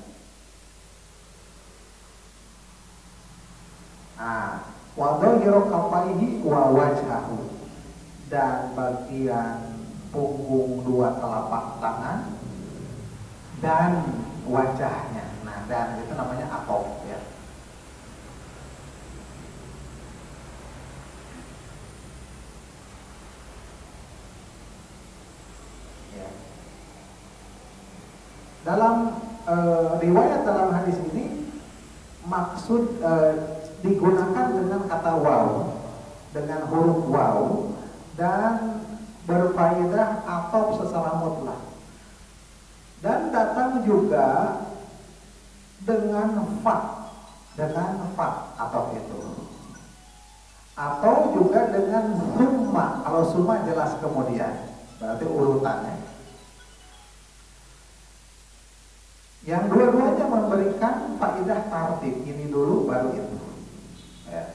Wa dhahiru kaffaihi wa wajhahu, dan bagian punggung 2 telapak tangan dan wajahnya. Nah, dan itu namanya atof ya. Dalam riwayat dalam hadis ini maksud digunakan dengan kata waw, dengan huruf waw, dan berfaedah atau secara mutlak, dan datang juga dengan fa atau itu, atau juga dengan summa. Kalau summa jelas kemudian, berarti urutannya. Yang dua-duanya memberikan faedah tartib, ini dulu baru itu ya.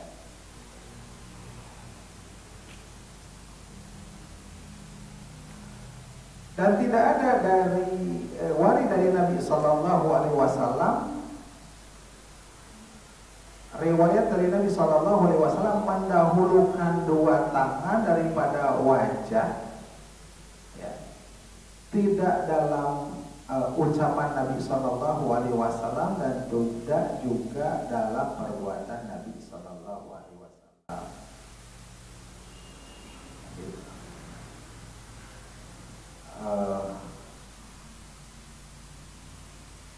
Dan tidak ada dari wari dari Nabi Sallallahu Alaihi Wasallam, riwayat dari Nabi Sallallahu Alaihi Wasallam mendahulukan dua tangan daripada wajah ya. Tidak dalam ucapan Nabi Sallallahu Alaihi Wasallam dan tidak juga dalam perbuatan Nabi Sallallahu Alaihi Wasallam.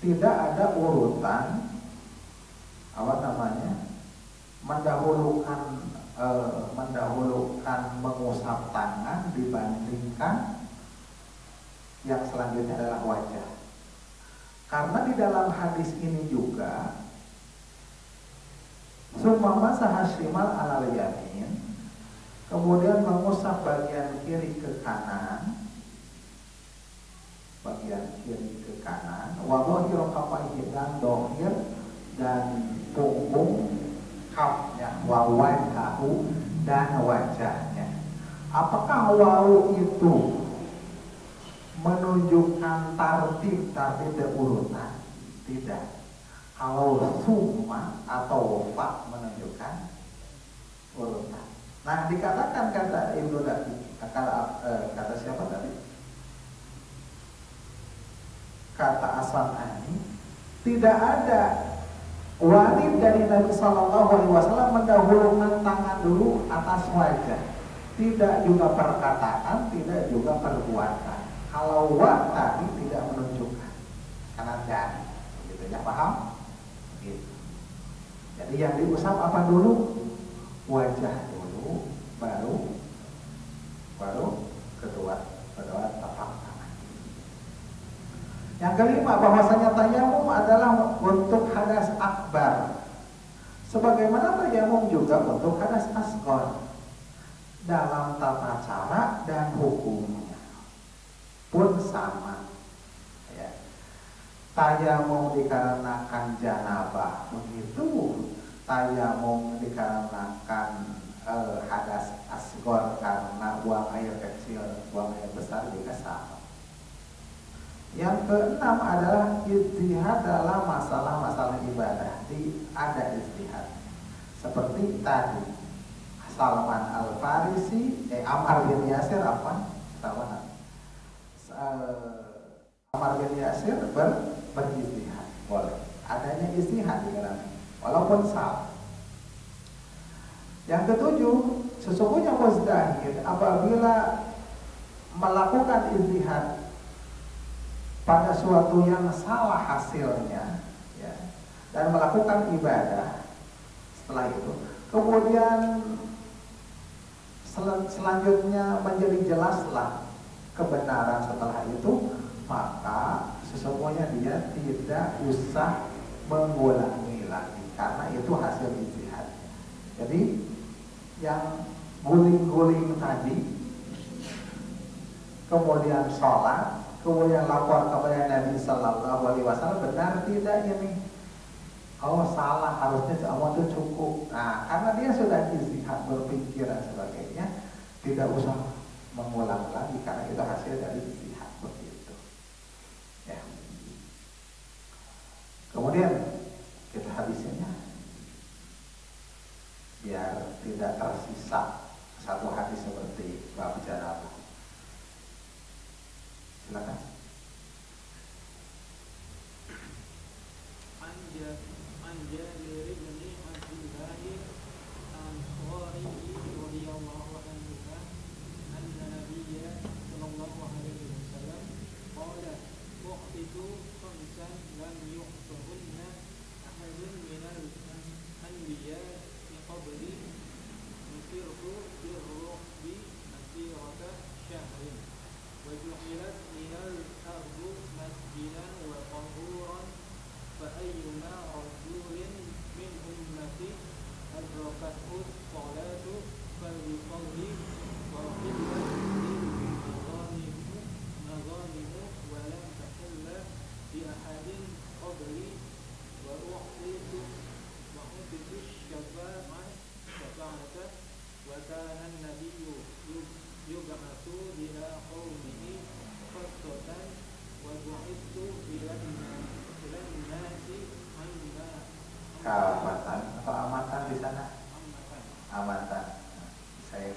Tidak ada urutan mendahulukan mengusap tangan dibandingkan yang selanjutnya adalah wajah. Karena di dalam hadis ini juga summa masaha shimal alal yamin, kemudian mengusap bagian kiri ke kanan, wa dhahiru kaffaihi, dan dohir dan punggung kafnya, wa wajhahu, dan wajahnya. Apakah waw itu menunjukkan tartib urutan? Tidak. Kalau summa atau fa menunjukkan urutan. Nah, dikatakan kata Ibnu Daqiq, kata siapa tadi? Kata As-San'ani, tidak ada wari dari Nabi Sallallahu Alaihi Wasallam mendahulukan tangan dulu atas wajah. Tidak juga perkataan, tidak juga perbuatan. Kalau wa tadi tidak menunjukkan, karena dan, gitu ya, paham? Gitu. Jadi yang diusap apa dulu? Wajah dulu, baru kedua tapak tangan. Yang kelima, bahwasanya tayamum adalah untuk hadas akbar, sebagaimana tayamum juga untuk hadas asghar, dalam tata cara dan hukumnya pun sama ya. Tayamum dikarenakan janabah begitu, tayamum dikarenakan hadas asghar karena buang air kecil, buang air besar juga sama. Yang keenam adalah ijtihad dalam masalah-masalah ibadah. Ada ijtihad seperti tadi Salman Al-Farisi, Ammar bin Yasir Ammar bin Yasir berijtihad, boleh. Adanya ijtihad di dalamnya, walaupun salah. Yang ketujuh, sesungguhnya mujtahid apabila melakukan ijtihad pada suatu yang salah hasilnya ya, dan melakukan ibadah setelah itu, kemudian selanjutnya menjadi jelaslah kebenaran setelah itu, maka sesungguhnya dia tidak usah mengulangi lagi karena itu hasil ijtihad. Jadi yang guling-guling tadi, kemudian sholat, kemudian lapor kepada Nabi Sallallahu Alaihi Wasallam, benar tidak ini? Oh salah, harusnya kamu itu cukup. Nah, karena dia sudah ijtihad, berpikir dan sebagainya, tidak usah mengulang lagi karena itu hasil dari ijtihad begitu. Ya. Kemudian kita habisinnya biar tidak tersisa satu hadis seperti bab janabah. Silakan.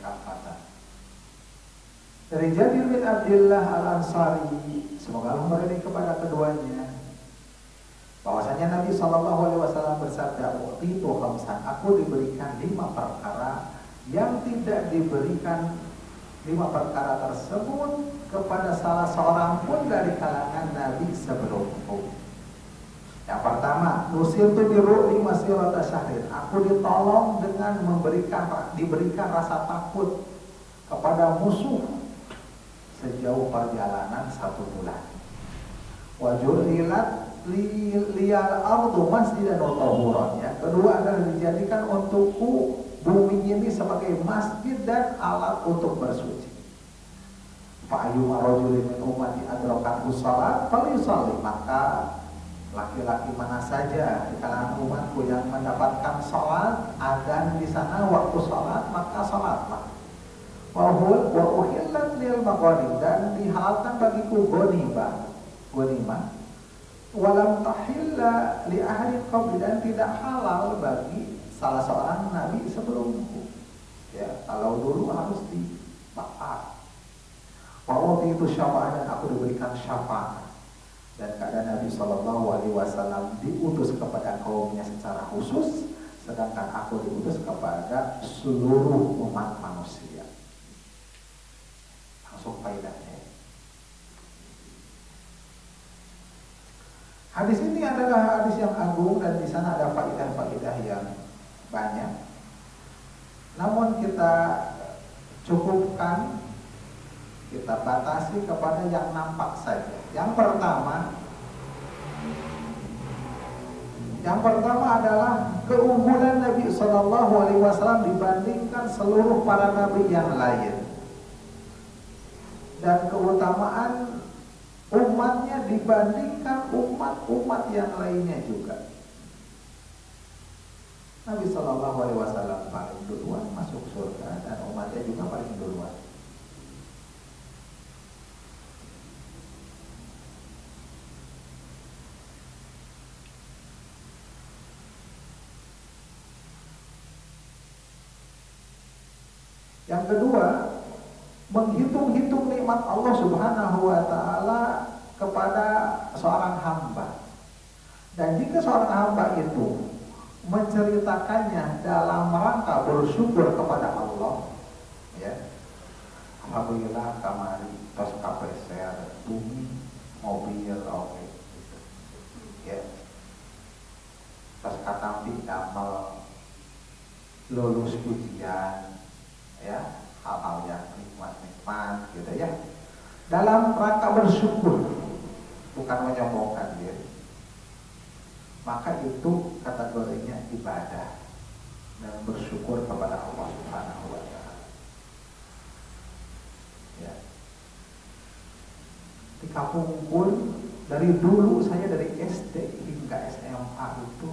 kafatan. Dari Jabir bin Abdullah Al-Ansari, semoga Allah meridai kepada keduanya, bahwasanya Nabi SAW bersabda, "Utitu khamsan," aku diberikan 5 perkara yang tidak diberikan 5 perkara tersebut kepada salah seorang pun dari kalangan Nabi sebelumku. Yang pertama, nusirtu biru'li masirata syahrin, aku ditolong dengan diberikan rasa takut kepada musuh sejauh perjalanan 1 bulan. Wa ju'ilat liyal ardu masjidan wa tahuran. Yang kedua adalah dijadikan untukku bumi ini sebagai masjid dan alat untuk bersuci. Fa ayyuma rajulin min ummati adrakathu shalat falyusalli, maka laki-laki mana saja di kalangan umatku yang mendapatkan sholat, adzan di sana waktu sholat, maka sholatlah. Wa uhillat lil maghanim, dan dihalalkan bagiku ghanimah. Walam tahilla li ahli qabli, dan tidak halal bagi salah seorang nabi sebelumku. Ya, kalau dulu harus dibakar. Waktu itu syafaat, dan aku diberikan syafaat. Dan keadaan Nabi SAW diutus kepada kaumnya secara khusus, sedangkan aku diutus kepada seluruh umat manusia. Langsung faedahnya. Hadis ini adalah hadis yang agung dan di sana ada faedah-faedah yang banyak. Namun kita cukupkan, kita batasi kepada yang nampak saja. Yang pertama adalah keunggulan Nabi SAW dibandingkan seluruh para nabi yang lain, dan keutamaan umatnya dibandingkan umat-umat yang lainnya juga. Nabi SAW paling duluan masuk surga dan umatnya juga paling duluan. Yang kedua, menghitung-hitung nikmat Allah Subhanahu wa Ta'ala kepada seorang hamba. Dan jika seorang hamba itu menceritakannya dalam rangka bersyukur kepada Allah, ya, alhamdulillah kamari tos kapeser bumi mobil oke, gitu. Ya, tos katampi damel lulus ujian, ya, hal-hal yang nikmat-nikmat gitu ya, dalam rangka bersyukur, bukan menyombongkan diri, maka itu kategorinya ibadah dan bersyukur kepada Allah Subhanahu wa Ta'ala. Ya, di kampung pun dari dulu, saya dari SD hingga SMA itu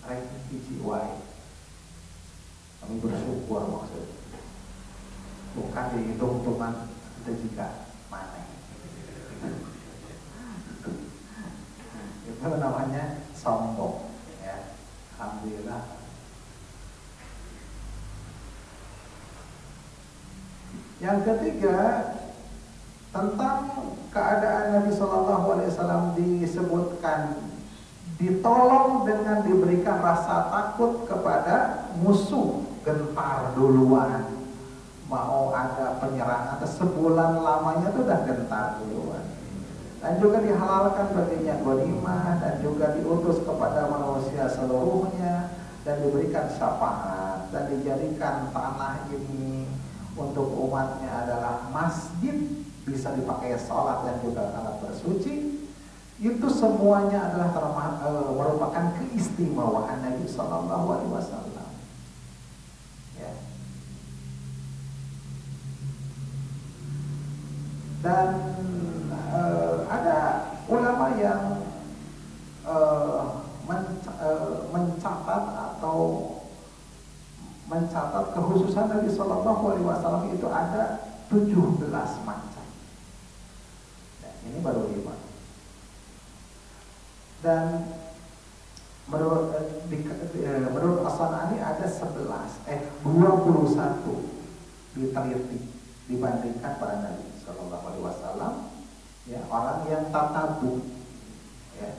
ranking PGY, kami bersyukur maksudnya, bukan dihitung-hitungan kita juga mana. Itu namanya sombong, ya. Alhamdulillah. Yang ketiga, tentang keadaan Nabi SAW disebutkan ditolong dengan diberikan rasa takut kepada musuh, gentar duluan. Mau ada penyerangan sebulan lamanya itu udah gentar duluan. Dan juga dihalalkan baginya ghanimah, dan juga diutus kepada manusia seluruhnya, dan diberikan syafaat, dan dijadikan tanah ini untuk umatnya adalah masjid, bisa dipakai sholat dan juga alat bersuci. Itu semuanya adalah merupakan keistimewaan Nabi SAW. Ya. Dan ada ulama yang mencatat kekhususan Nabi SAW itu ada 17 macam. Nah, ini baru 5. Dan menurut As-San'ani ada 21 diteliti dibandingkan para Nabi Shallallahu Alaihi Wasallam, ya, orang yang tatabu, ya,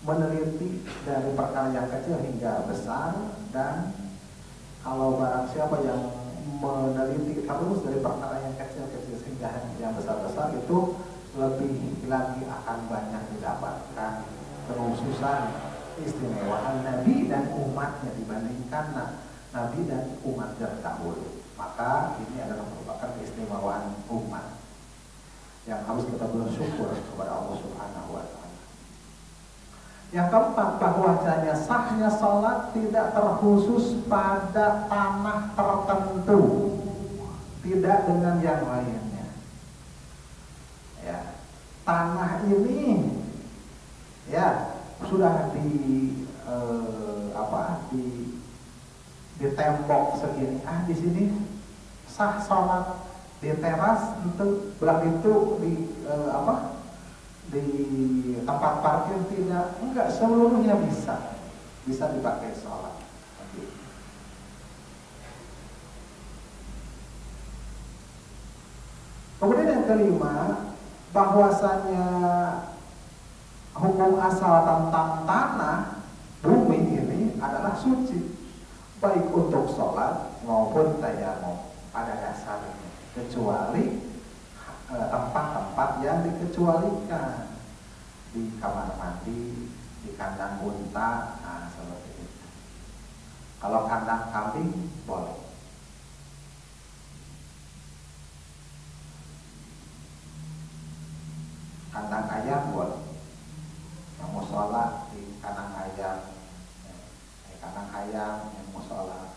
meneliti dari perkara yang kecil hingga besar, dan kalau barang siapa yang meneliti terus dari perkara yang kecil-kecil hingga yang besar-besar, itu lebih lagi akan banyak didapatkan kekhususan istimewaan Nabi dan umatnya dibandingkan Nabi dan umat terdahulu. Maka ini adalah merupakan keistimewaan umat yang harus kita bersyukur kepada Allah Subhanahu wa Ta'ala. Yang keempat, bahwasanya sahnya sholat tidak terkhusus pada tanah tertentu, tidak dengan yang lainnya. Ya, tanah ini ya sudah di tembok segini, di sini sah sholat, di teras itu belah itu di tempat parkir tidak, enggak, seluruhnya bisa dipakai sholat. Kemudian yang kelima, bahwasanya hukum asal tentang tanah bumi ini adalah suci, baik untuk sholat maupun tayamum pada dasarnya, kecuali tempat-tempat yang dikecualikan, di kamar mandi, di kandang unta, seperti itu. Kalau kandang kambing boleh. Kandang ayam boleh. Yang mau sholat di kandang ayam, kandang ayam yang mau sholat.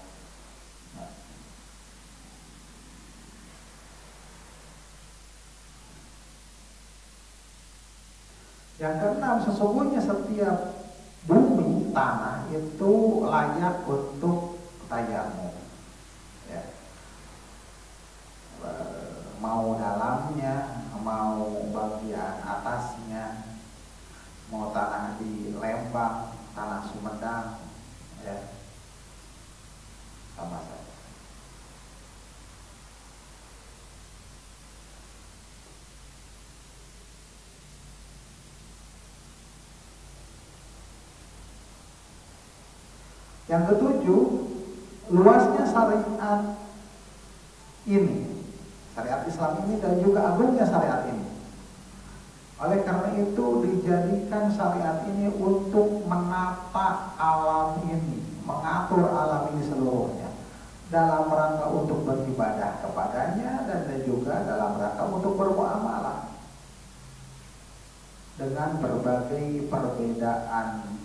Yang keenam, sesungguhnya setiap bumi tanah itu layak untuk tayamum, ya. Mau dalamnya, mau bagian atasnya, mau tanah di Lembang, tanah Sumedang, ya, sama saja. Yang ketujuh, luasnya syariat ini, syariat Islam ini, dan juga agungnya syariat ini. Oleh karena itu dijadikan syariat ini untuk menata alam ini, mengatur alam ini seluruhnya, dalam rangka untuk beribadah kepadanya, dan juga dalam rangka untuk bermuamalah dengan berbagai perbedaan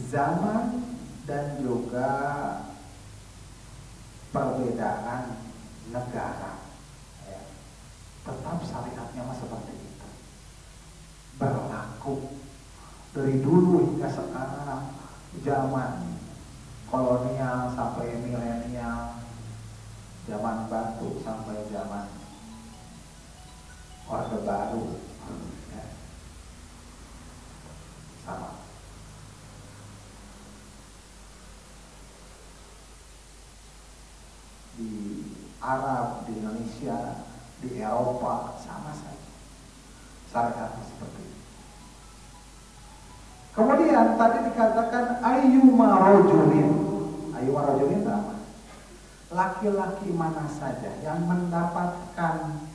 zaman dan juga perbedaan negara, ya. Tetap syariatnya seperti itu berlaku dari dulu hingga sekarang, zaman kolonial sampai milenial, zaman batu sampai zaman Orde Baru, ya. Sama. Di Arab, di Indonesia, di Eropa, sama saja syariatnya seperti itu. Kemudian tadi dikatakan ayyuma rajulin itu apa? Laki-laki mana saja yang mendapatkan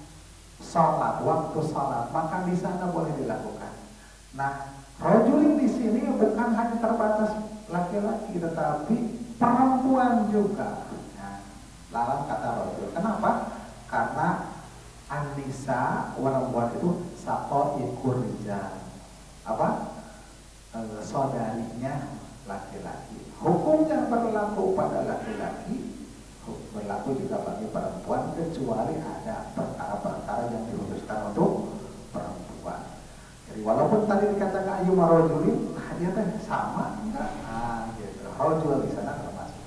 sholat, waktu sholat, maka di sana boleh dilakukan. Nah, rajulin di sini bukan hanya terbatas laki-laki, tetapi perempuan juga. Lalang kata rojul. Kenapa? Karena An-Nisa, perempuan itu sako ikur rijal. Apa? Saudarinya laki-laki. Hukum yang berlaku pada laki-laki berlaku juga bagi perempuan, kecuali ada perkara-perkara yang dikhususkan untuk perempuan. Jadi walaupun tadi dikatakan ayyuma rajulin, dia teh sama enggak? Gitu. Rajul di sana termasuk.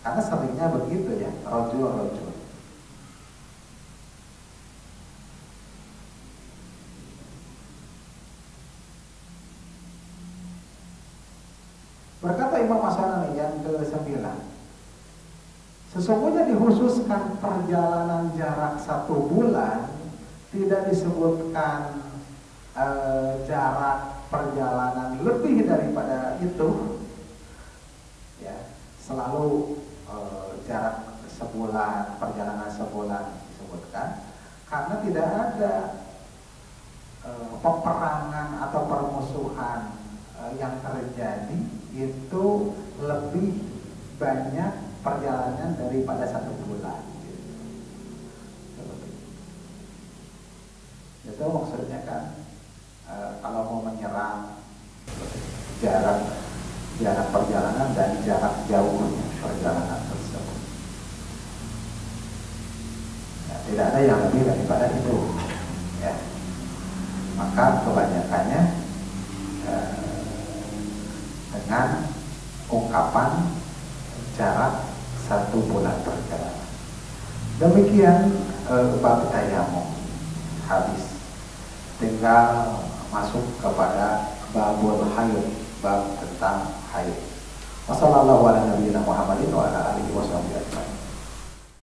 Karena seringnya begitu, ya, rojul. Berkata Imam As-Sanani yang ke-9, Sesungguhnya dikhususkan perjalanan jarak 1 bulan, tidak disebutkan jarak perjalanan lebih daripada itu, ya, selalu jarak sebulan, perjalanan sebulan disebutkan, karena tidak ada peperangan atau permusuhan yang terjadi itu lebih banyak perjalanan daripada 1 bulan. Itu maksudnya kan, kalau mau menyerang, jarak perjalanan dan jarak jauhnya perjalanan tersebut. Ya, tidak ada yang lebih daripada itu. Ya. Maka kebanyakannya dengan ungkapan jarak 1 bulan perjalanan. Demikian bab tayamum habis. Tinggal masuk kepada babul haid, bab tentang haid. Wassallallahu ala nabiyina Muhammadin wa ala alihi wasallam.